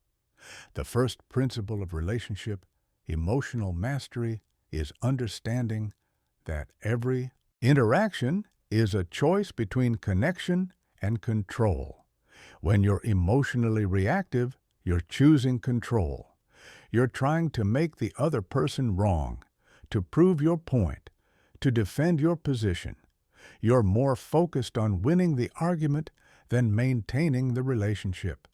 A: The first principle of relationship, emotional mastery, is understanding that every interaction is a choice between connection and control. When you're emotionally reactive, you're choosing control. You're trying to make the other person wrong, to prove your point, to defend your position. You're more focused on winning the argument than maintaining the relationship.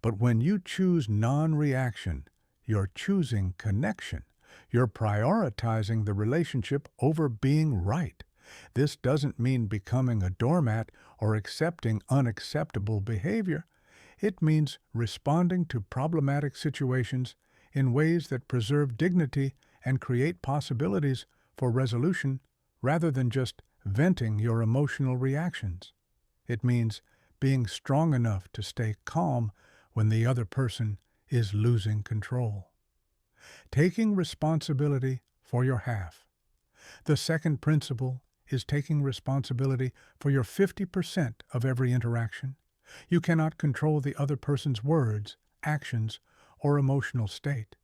A: But when you choose non-reaction, you're choosing connection. You're prioritizing the relationship over being right. This doesn't mean becoming a doormat or accepting unacceptable behavior. It means responding to problematic situations in ways that preserve dignity and create possibilities for resolution rather than just venting your emotional reactions. It means being strong enough to stay calm when the other person is losing control. Taking responsibility for your half. The second principle is taking responsibility for your 50% of every interaction. You cannot control the other person's words, actions, or emotional state,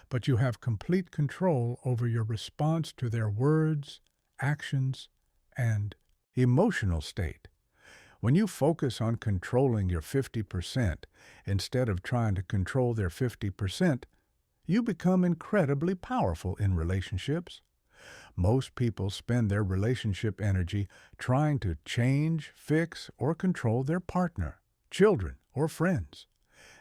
A: but you have complete control over your response to their words, actions, and emotional state. When you focus on controlling your 50% instead of trying to control their 50%, you become incredibly powerful in relationships. Most people spend their relationship energy trying to change, fix, or control their partner, children, or friends.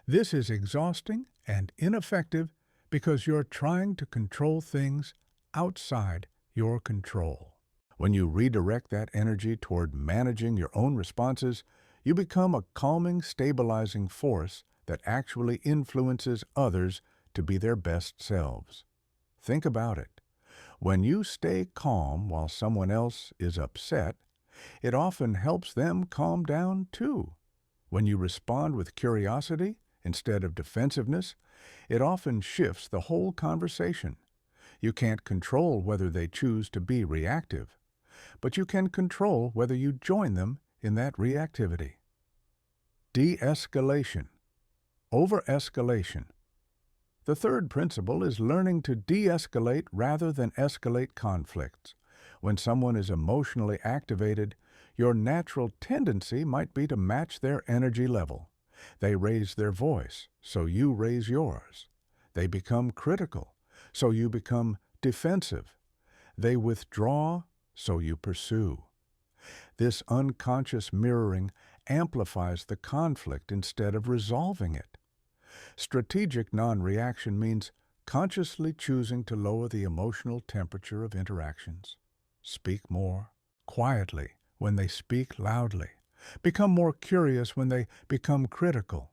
A: This is exhausting and ineffective because you're trying to control things outside your control. When you redirect that energy toward managing your own responses, you become a calming, stabilizing force that actually influences others to be their best selves. Think about it. When you stay calm while someone else is upset, it often helps them calm down too. When you respond with curiosity instead of defensiveness, it often shifts the whole conversation. You can't control whether they choose to be reactive, but you can control whether you join them in that reactivity. De-escalation. Over-escalation. The third principle is learning to de-escalate rather than escalate conflicts. When someone is emotionally activated, your natural tendency might be to match their energy level. They raise their voice, so you raise yours. They become critical, so you become defensive. They withdraw, so you pursue. This unconscious mirroring amplifies the conflict instead of resolving it. Strategic non-reaction means consciously choosing to lower the emotional temperature of interactions. Speak more quietly when they speak loudly. Become more curious when they become critical.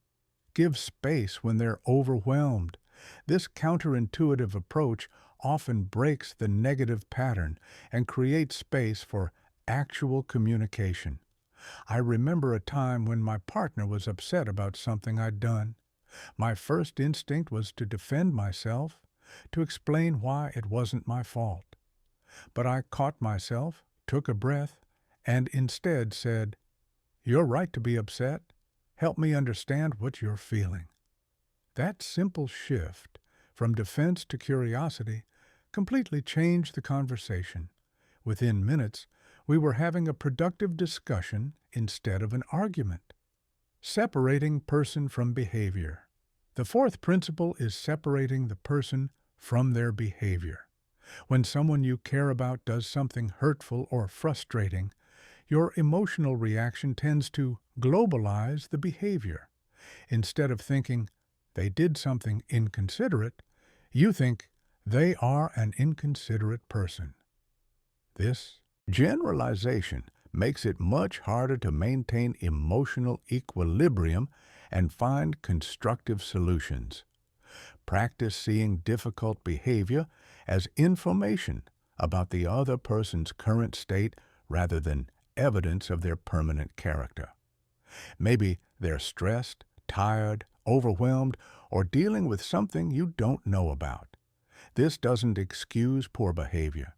A: Give space when they're overwhelmed. This counterintuitive approach often breaks the negative pattern and creates space for actual communication. I remember a time when my partner was upset about something I'd done. My first instinct was to defend myself, to explain why it wasn't my fault. But I caught myself, took a breath, and instead said, "You're right to be upset. Help me understand what you're feeling." That simple shift from defense to curiosity completely changed the conversation. Within minutes, we were having a productive discussion instead of an argument. Separating person from behavior. The fourth principle is separating the person from their behavior. When someone you care about does something hurtful or frustrating, your emotional reaction tends to globalize the behavior. Instead of thinking, they did something inconsiderate, you think, they are an inconsiderate person. This generalization makes it much harder to maintain emotional equilibrium and find constructive solutions. Practice seeing difficult behavior as information about the other person's current state rather than evidence of their permanent character. Maybe they're stressed, tired, overwhelmed, or dealing with something you don't know about. This doesn't excuse poor behavior,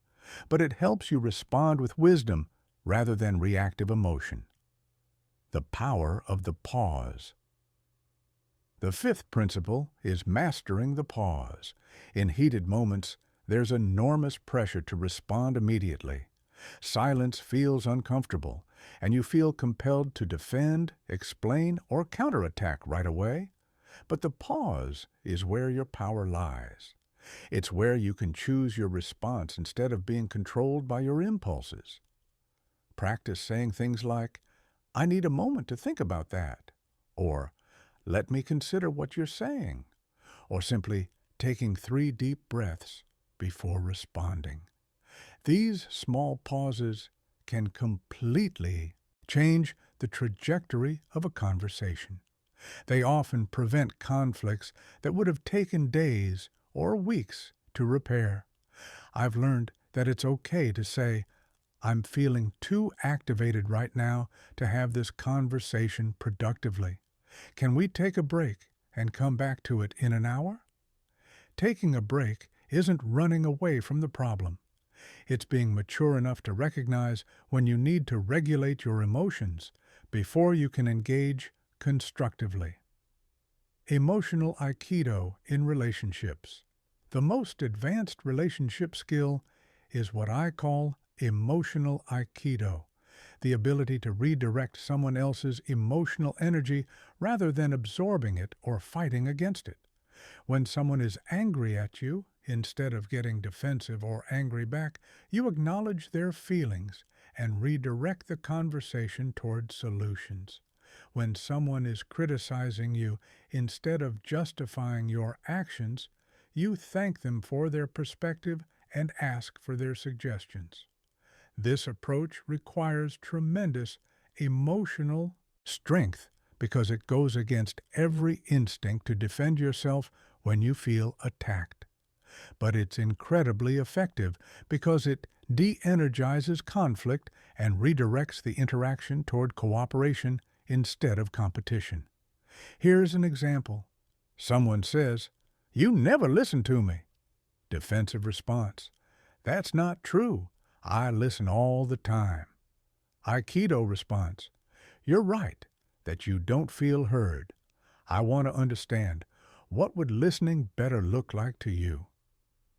A: but it helps you respond with wisdom rather than reactive emotion. The power of the pause. The fifth principle is mastering the pause. In heated moments, there's enormous pressure to respond immediately. Silence feels uncomfortable, and you feel compelled to defend, explain, or counterattack right away. But the pause is where your power lies. It's where you can choose your response instead of being controlled by your impulses. Practice saying things like, "I need a moment to think about that," or "Let me consider what you're saying," or simply taking 3 deep breaths before responding. These small pauses can completely change the trajectory of a conversation. They often prevent conflicts that would have taken days or weeks to repair. I've learned that it's okay to say, "I'm feeling too activated right now to have this conversation productively. Can we take a break and come back to it in an hour?" Taking a break isn't running away from the problem. It's being mature enough to recognize when you need to regulate your emotions before you can engage constructively. Emotional Aikido in relationships. The most advanced relationship skill is what I call emotional Aikido, the ability to redirect someone else's emotional energy rather than absorbing it or fighting against it. When someone is angry at you, instead of getting defensive or angry back, you acknowledge their feelings and redirect the conversation toward solutions. When someone is criticizing you, instead of justifying your actions, you thank them for their perspective and ask for their suggestions. This approach requires tremendous emotional strength because it goes against every instinct to defend yourself when you feel attacked. But it's incredibly effective because it de-energizes conflict and redirects the interaction toward cooperation instead of competition. Here's an example. Someone says, "You never listen to me." Defensive response, "That's not true. I listen all the time." Aikido response, "You're right that you don't feel heard. I want to understand, what would listening better look like to you?"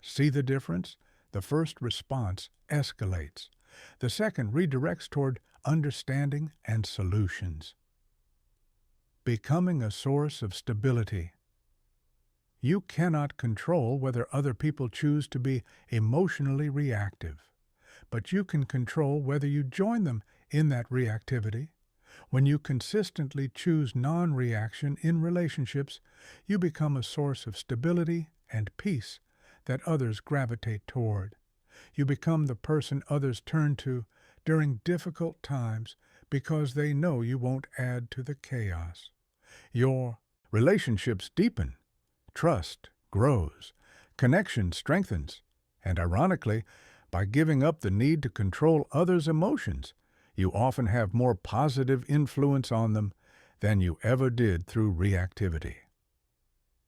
A: See the difference? The first response escalates. The second redirects toward understanding and solutions. Becoming a source of stability. You cannot control whether other people choose to be emotionally reactive, but you can control whether you join them in that reactivity. When you consistently choose non-reaction in relationships, you become a source of stability and peace that others gravitate toward. You become the person others turn to during difficult times because they know you won't add to the chaos. Your relationships deepen, trust grows, connection strengthens, and ironically, by giving up the need to control others' emotions, you often have more positive influence on them than you ever did through reactivity.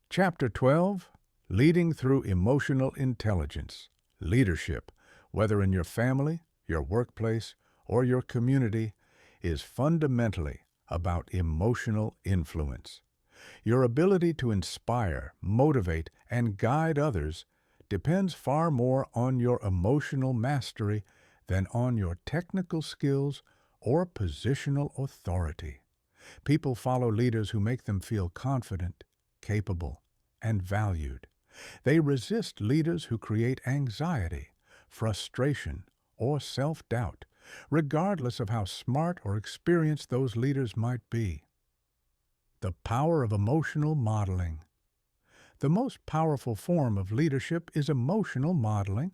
A: Chapter 12, Leading Through Emotional Intelligence. Leadership, whether in your family, your workplace, or your community, is fundamentally about emotional influence. Your ability to inspire, motivate, and guide others depends far more on your emotional mastery than on your technical skills or positional authority. People follow leaders who make them feel confident, capable, and valued. They resist leaders who create anxiety, frustration, or self-doubt, regardless of how smart or experienced those leaders might be. The power of emotional modeling. The most powerful form of leadership is emotional modeling.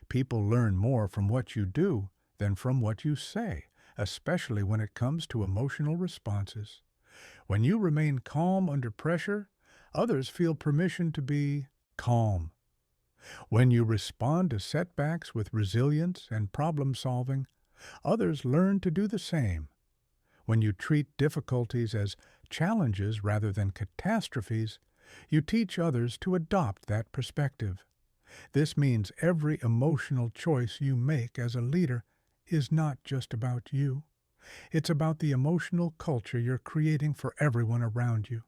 A: People learn more from what you do than from what you say, especially when it comes to emotional responses. When you remain calm under pressure, others feel permission to be calm. When you respond to setbacks with resilience and problem solving, others learn to do the same. When you treat difficulties as challenges rather than catastrophes, you teach others to adopt that perspective. This means every emotional choice you make as a leader is not just about you. It's about the emotional culture you're creating for everyone around you.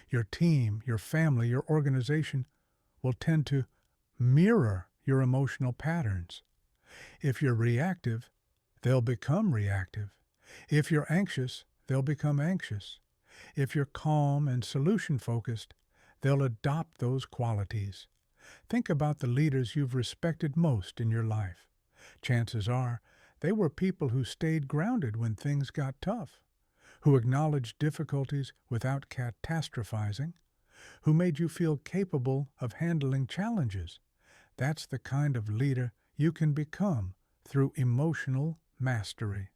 A: Your team, your family, your organization will tend to mirror your emotional patterns. If you're reactive, they'll become reactive. If you're anxious, they'll become anxious. If you're calm and solution-focused, they'll adopt those qualities. Think about the leaders you've respected most in your life. Chances are, they were people who stayed grounded when things got tough, who acknowledged difficulties without catastrophizing, who made you feel capable of handling challenges. That's the kind of leader you can become through emotional mastery.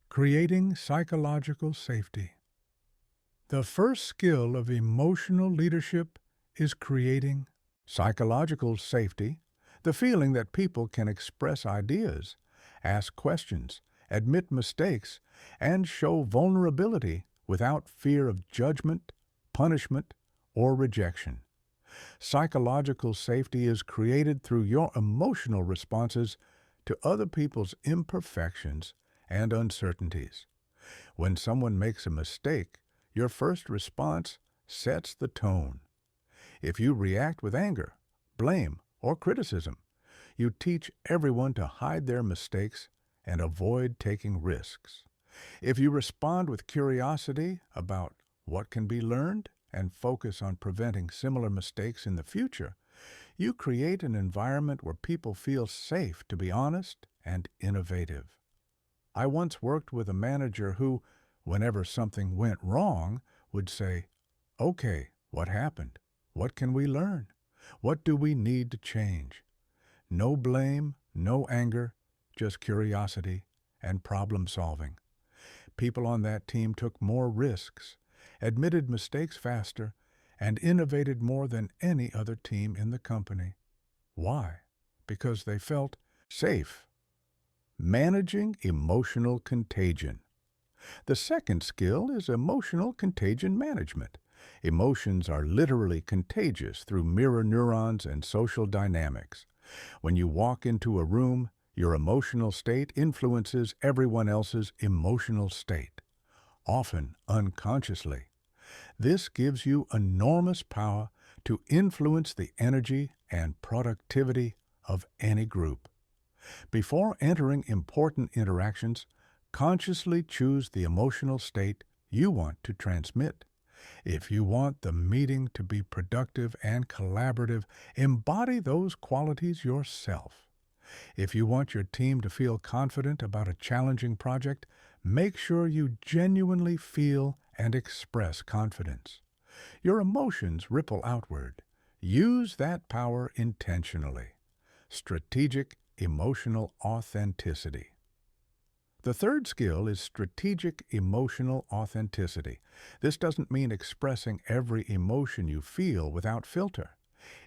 A: Creating psychological safety. The first skill of emotional leadership is creating psychological safety, the feeling that people can express ideas, ask questions, admit mistakes, and show vulnerability without fear of judgment, punishment, or rejection. Psychological safety is created through your emotional responses to other people's imperfections and uncertainties. When someone makes a mistake, your first response sets the tone. If you react with anger, blame, or criticism, you teach everyone to hide their mistakes and avoid taking risks. If you respond with curiosity about what can be learned and focus on preventing similar mistakes in the future, you create an environment where people feel safe to be honest and innovative. I once worked with a manager who, whenever something went wrong, would say, "Okay, what happened? What can we learn? What do we need to change?" No blame, no anger, just curiosity and problem solving. People on that team took more risks, admitted mistakes faster, and innovated more than any other team in the company. Why? Because they felt safe. Managing emotional contagion. The second skill is emotional contagion management. Emotions are literally contagious through mirror neurons and social dynamics. When you walk into a room, your emotional state influences everyone else's emotional state, often unconsciously. This gives you enormous power to influence the energy and productivity of any group. Before entering important interactions, consciously choose the emotional state you want to transmit. If you want the meeting to be productive and collaborative, embody those qualities yourself. If you want your team to feel confident about a challenging project, make sure you genuinely feel and express confidence. Your emotions ripple outward. Use that power intentionally. Strategic emotional authenticity. The third skill is strategic emotional authenticity. This doesn't mean expressing every emotion you feel without filter.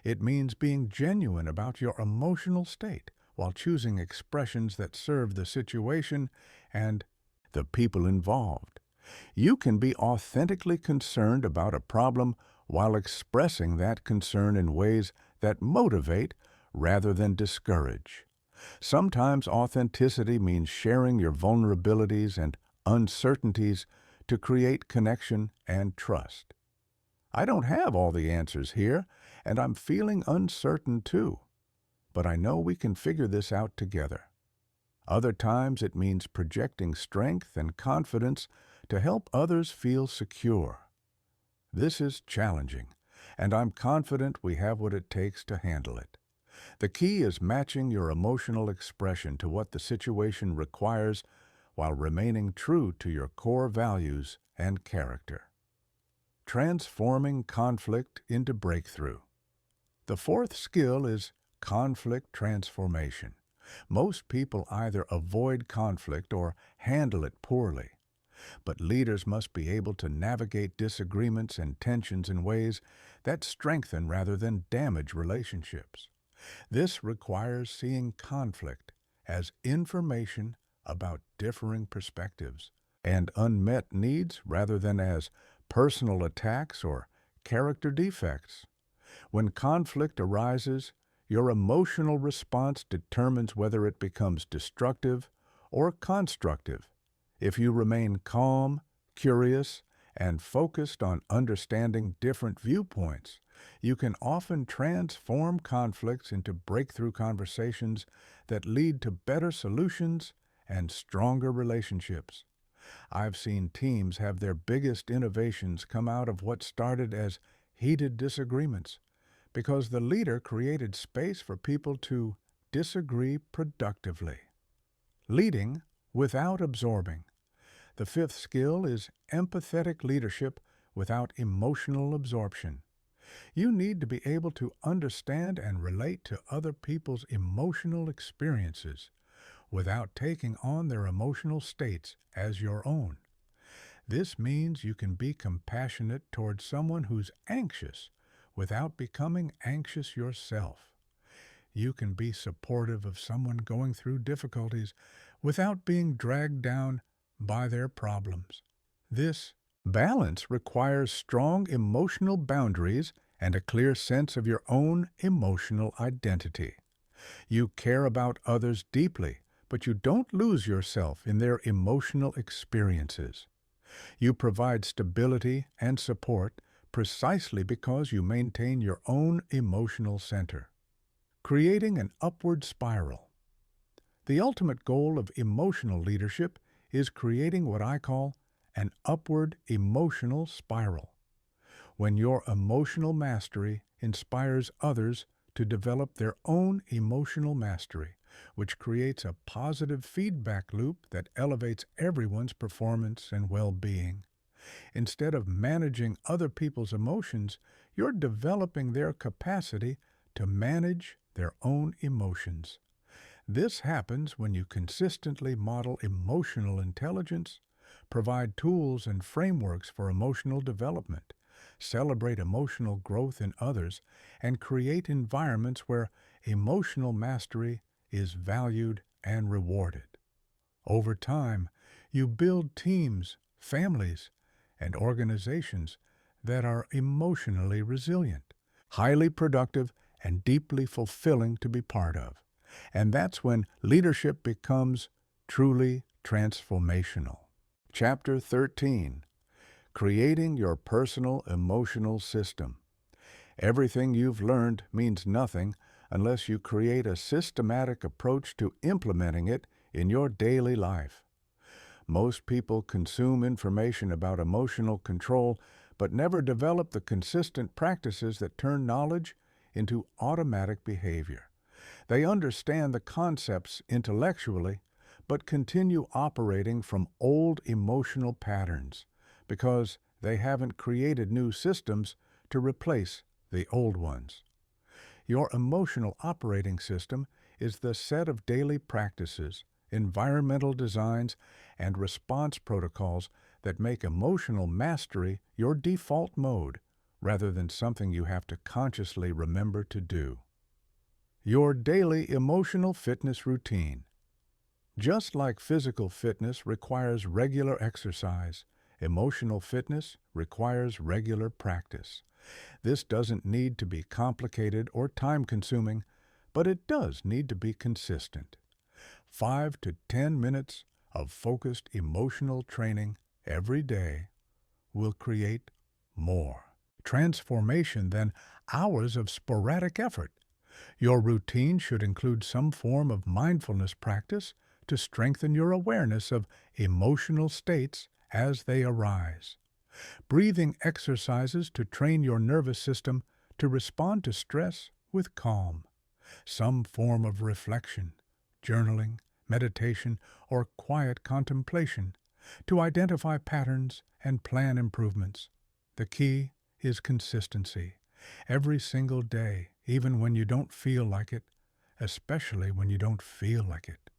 A: It means being genuine about your emotional state while choosing expressions that serve the situation and the people involved. You can be authentically concerned about a problem while expressing that concern in ways that motivate rather than discourage. Sometimes authenticity means sharing your vulnerabilities and uncertainties to create connection and trust. I don't have all the answers here, and I'm feeling uncertain too, but I know we can figure this out together. Other times it means projecting strength and confidence to help others feel secure. This is challenging, and I'm confident we have what it takes to handle it. The key is matching your emotional expression to what the situation requires while remaining true to your core values and character. Transforming conflict into breakthrough. The fourth skill is conflict transformation. Most people either avoid conflict or handle it poorly. But leaders must be able to navigate disagreements and tensions in ways that strengthen rather than damage relationships. This requires seeing conflict as information about differing perspectives and unmet needs rather than as personal attacks or character defects. When conflict arises, your emotional response determines whether it becomes destructive or constructive. If you remain calm, curious, and focused on understanding different viewpoints, you can often transform conflicts into breakthrough conversations that lead to better solutions and stronger relationships. I've seen teams have their biggest innovations come out of what started as heated disagreements, because the leader created space for people to disagree productively. Leading without absorbing. The fifth skill is empathetic leadership without emotional absorption. You need to be able to understand and relate to other people's emotional experiences without taking on their emotional states as your own. This means you can be compassionate towards someone who's anxious without becoming anxious yourself. You can be supportive of someone going through difficulties without being dragged down by their problems. This balance requires strong emotional boundaries and a clear sense of your own emotional identity. You care about others deeply, but you don't lose yourself in their emotional experiences. You provide stability and support precisely because you maintain your own emotional center. Creating an upward spiral. The ultimate goal of emotional leadership is creating what I call an upward emotional spiral. When your emotional mastery inspires others to develop their own emotional mastery, which creates a positive feedback loop that elevates everyone's performance and well-being. Instead of managing other people's emotions, you're developing their capacity to manage their own emotions. This happens when you consistently model emotional intelligence, provide tools and frameworks for emotional development, celebrate emotional growth in others, and create environments where emotional mastery is valued and rewarded. Over time, you build teams, families, and organizations that are emotionally resilient, highly productive, and deeply fulfilling to be part of. And that's when leadership becomes truly transformational. Chapter 13. Creating your personal emotional system. Everything you've learned means nothing unless you create a systematic approach to implementing it in your daily life. Most people consume information about emotional control but never develop the consistent practices that turn knowledge into automatic behavior. They understand the concepts intellectually but continue operating from old emotional patterns because they haven't created new systems to replace the old ones. Your emotional operating system is the set of daily practices, environmental designs, and response protocols that make emotional mastery your default mode rather than something you have to consciously remember to do. Your daily emotional fitness routine. Just like physical fitness requires regular exercise, emotional fitness requires regular practice. This doesn't need to be complicated or time-consuming, but it does need to be consistent. 5 to 10 minutes of focused emotional training every day will create more transformation than hours of sporadic effort. Your routine should include some form of mindfulness practice to strengthen your awareness of emotional states as they arise. Breathing exercises to train your nervous system to respond to stress with calm. Some form of reflection, journaling, meditation, or quiet contemplation to identify patterns and plan improvements. The key is consistency. Every single day, even when you don't feel like it, especially when you don't feel like it.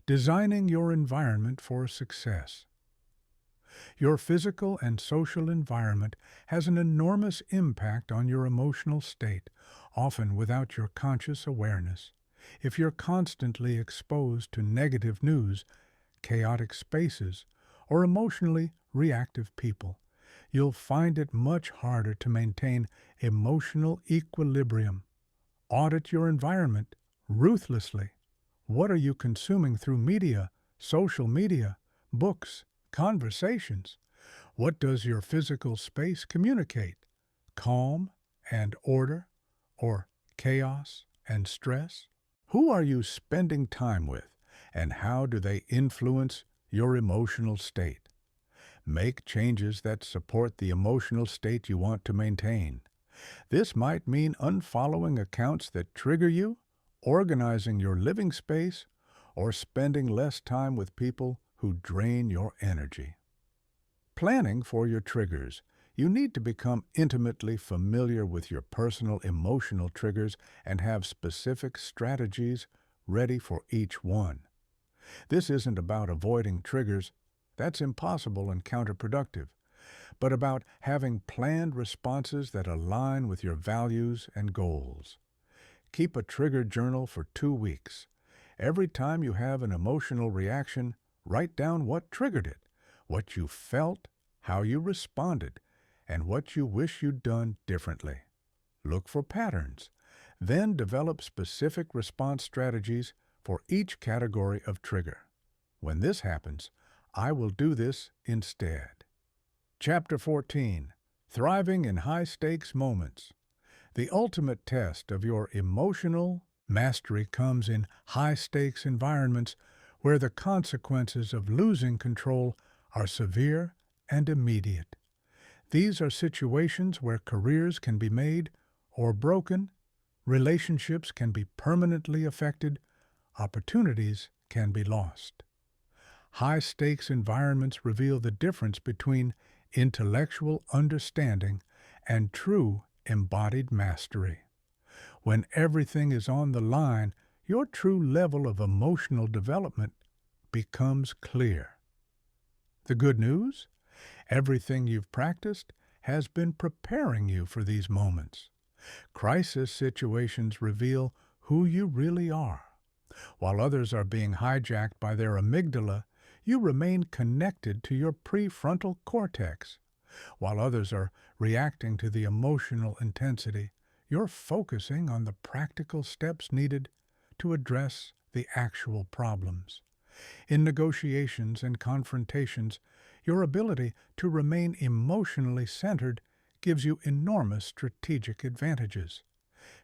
A: Designing your environment for success. Your physical and social environment has an enormous impact on your emotional state, often without your conscious awareness. If you're constantly exposed to negative news, chaotic spaces, or emotionally reactive people, you'll find it much harder to maintain emotional equilibrium. Audit your environment ruthlessly. What are you consuming through media, social media, books, conversations? What does your physical space communicate? Calm and order, or chaos and stress? Who are you spending time with, and how do they influence your emotional state? Make changes that support the emotional state you want to maintain. This might mean unfollowing accounts that trigger you, organizing your living space, or spending less time with people who drain your energy. Planning for your triggers. You need to become intimately familiar with your personal emotional triggers and have specific strategies ready for each one. This isn't about avoiding triggers, that's impossible and counterproductive, but about having planned responses that align with your values and goals. Keep a trigger journal for 2 weeks. Every time you have an emotional reaction, write down what triggered it, what you felt, how you responded, and what you wish you'd done differently. Look for patterns. Then develop specific response strategies for each category of trigger. When this happens, I will do this instead. Chapter 14. Thriving in High-Stakes Moments. The ultimate test of your emotional mastery comes in high-stakes environments where the consequences of losing control are severe and immediate. These are situations where careers can be made or broken, relationships can be permanently affected, opportunities can be lost. High-stakes environments reveal the difference between intellectual understanding and true embodied mastery. When everything is on the line, your true level of emotional development becomes clear. The good news? Everything you've practiced has been preparing you for these moments. Crisis situations reveal who you really are. While others are being hijacked by their amygdala, you remain connected to your prefrontal cortex. While others are reacting to the emotional intensity, you're focusing on the practical steps needed to address the actual problems. In negotiations and confrontations, your ability to remain emotionally centered gives you enormous strategic advantages.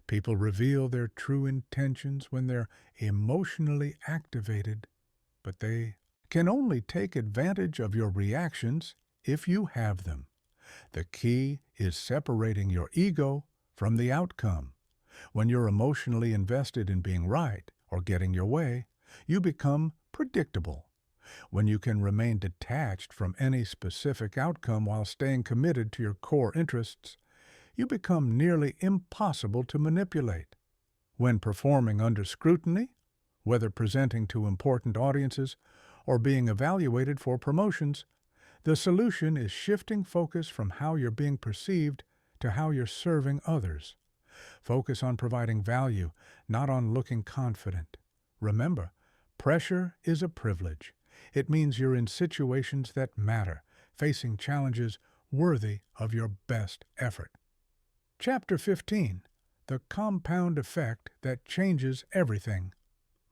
A: People reveal their true intentions when they're emotionally activated, but they can only take advantage of your reactions if you have them. The key is separating your ego from the outcome. When you're emotionally invested in being right or getting your way, you become predictable. When you can remain detached from any specific outcome while staying committed to your core interests, you become nearly impossible to manipulate. When performing under scrutiny, whether presenting to important audiences or being evaluated for promotions, the solution is shifting focus from how you're being perceived to how you're serving others. Focus on providing value, not on looking confident. Remember, pressure is a privilege. It means you're in situations that matter, facing challenges worthy of your best effort. Chapter 15. The Compound Effect That Changes Everything.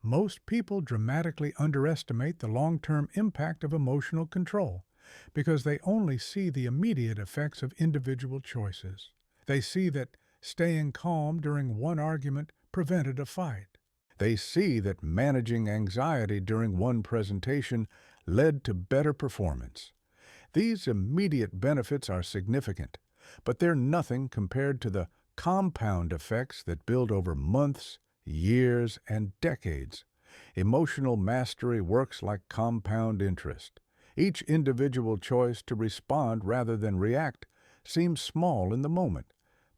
A: Most people dramatically underestimate the long-term impact of emotional control because they only see the immediate effects of individual choices. They see that staying calm during one argument prevented a fight. They see that managing anxiety during one presentation led to better performance. These immediate benefits are significant, but they're nothing compared to the compound effects that build over months, years, and decades. Emotional mastery works like compound interest. Each individual choice to respond rather than react seems small in the moment,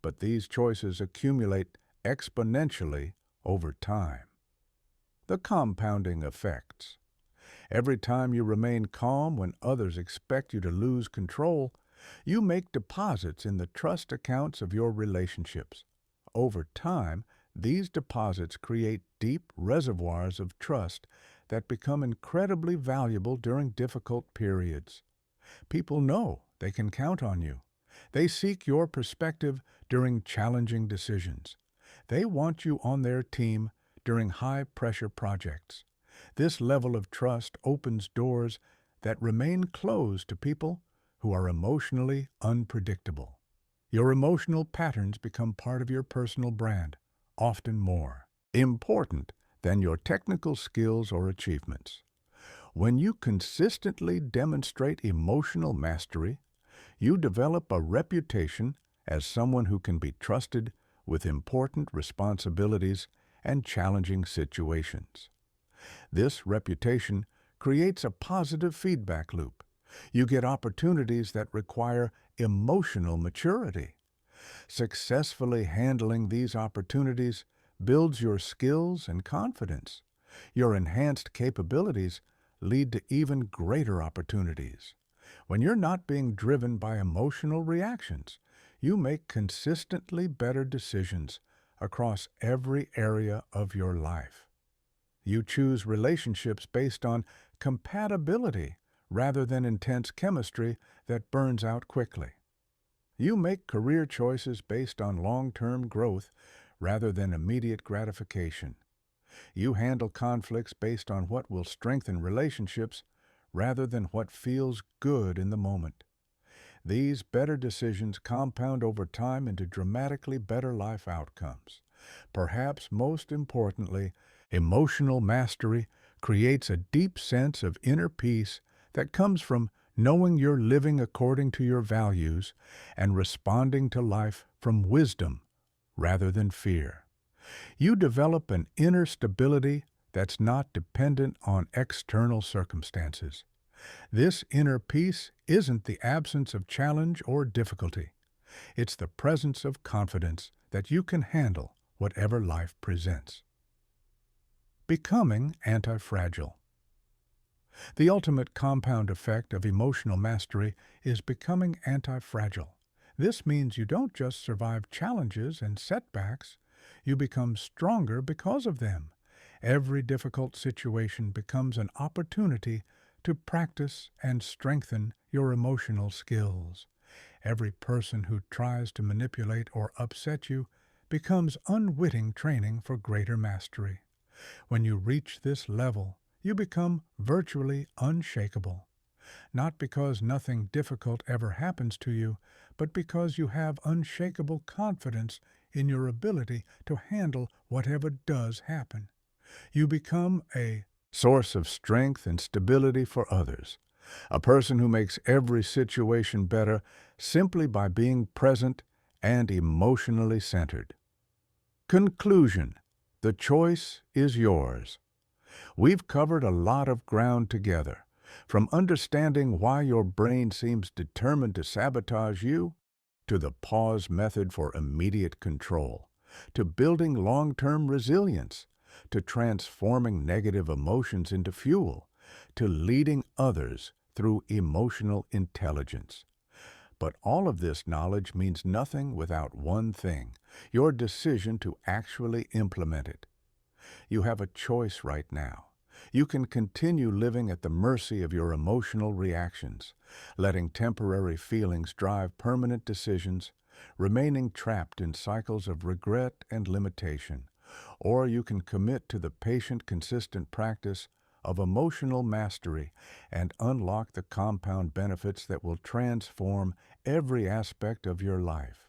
A: but these choices accumulate exponentially over time. The compounding effects. Every time you remain calm when others expect you to lose control, you make deposits in the trust accounts of your relationships. Over time, these deposits create deep reservoirs of trust that become incredibly valuable during difficult periods. People know they can count on you. They seek your perspective during challenging decisions. They want you on their team during high-pressure projects. This level of trust opens doors that remain closed to people who are emotionally unpredictable. Your emotional patterns become part of your personal brand, often more important than your technical skills or achievements. When you consistently demonstrate emotional mastery, you develop a reputation as someone who can be trusted with important responsibilities and challenging situations. This reputation creates a positive feedback loop. You get opportunities that require emotional maturity. Successfully handling these opportunities builds your skills and confidence. Your enhanced capabilities lead to even greater opportunities. When you're not being driven by emotional reactions, you make consistently better decisions across every area of your life. You choose relationships based on compatibility rather than intense chemistry that burns out quickly. You make career choices based on long-term growth rather than immediate gratification. You handle conflicts based on what will strengthen relationships rather than what feels good in the moment. These better decisions compound over time into dramatically better life outcomes. Perhaps most importantly, emotional mastery creates a deep sense of inner peace that comes from knowing you're living according to your values and responding to life from wisdom rather than fear. You develop an inner stability that's not dependent on external circumstances. This inner peace isn't the absence of challenge or difficulty. It's the presence of confidence that you can handle whatever life presents. Becoming anti-fragile. The ultimate compound effect of emotional mastery is becoming anti-fragile. This means you don't just survive challenges and setbacks, you become stronger because of them. Every difficult situation becomes an opportunity to practice and strengthen your emotional skills. Every person who tries to manipulate or upset you becomes unwitting training for greater mastery. When you reach this level, you become virtually unshakable. Not because nothing difficult ever happens to you, but because you have unshakable confidence in your ability to handle whatever does happen. You become a source of strength and stability for others, a person who makes every situation better simply by being present and emotionally centered. Conclusion: the choice is yours. We've covered a lot of ground together, from understanding why your brain seems determined to sabotage you, to the pause method for immediate control, to building long-term resilience, to transforming negative emotions into fuel, to leading others through emotional intelligence. But all of this knowledge means nothing without one thing: your decision to actually implement it. You have a choice right now. You can continue living at the mercy of your emotional reactions, letting temporary feelings drive permanent decisions, remaining trapped in cycles of regret and limitation. Or you can commit to the patient, consistent practice of emotional mastery and unlock the compound benefits that will transform every aspect of your life.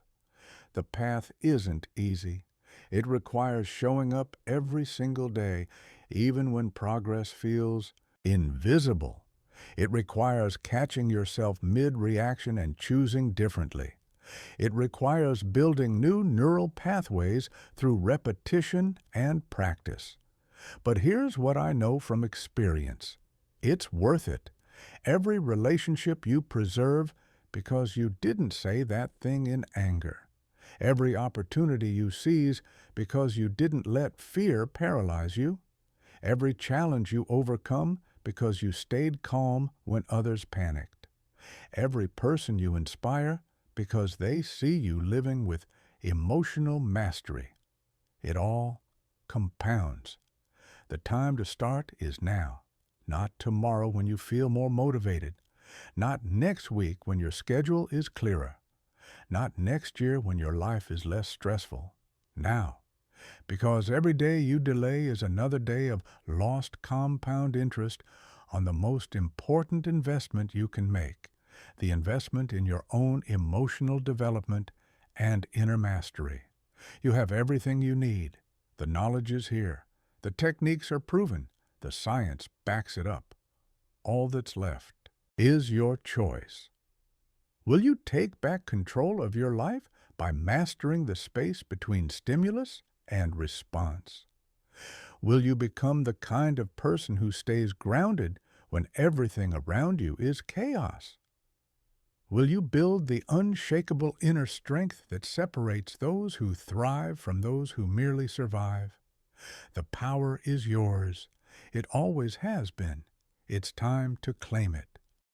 A: The path isn't easy. It requires showing up every single day, even when progress feels invisible. It requires catching yourself mid-reaction and choosing differently. It requires building new neural pathways through repetition and practice. But here's what I know from experience. It's worth it. Every relationship you preserve because you didn't say that thing in anger. Every opportunity you seize because you didn't let fear paralyze you. Every challenge you overcome because you stayed calm when others panicked. Every person you inspire because they see you living with emotional mastery. It all compounds. The time to start is now, not tomorrow when you feel more motivated, not next week when your schedule is clearer, not next year when your life is less stressful. Now, because every day you delay is another day of lost compound interest on the most important investment you can make, the investment in your own emotional development and inner mastery. You have everything you need. The knowledge is here. The techniques are proven. The science backs it up. All that's left is your choice. Will you take back control of your life by mastering the space between stimulus and response? Will you become the kind of person who stays grounded when everything around you is chaos? Will you build the unshakable inner strength that separates those who thrive from those who merely survive? The power is yours. It always has been. It's time to claim it.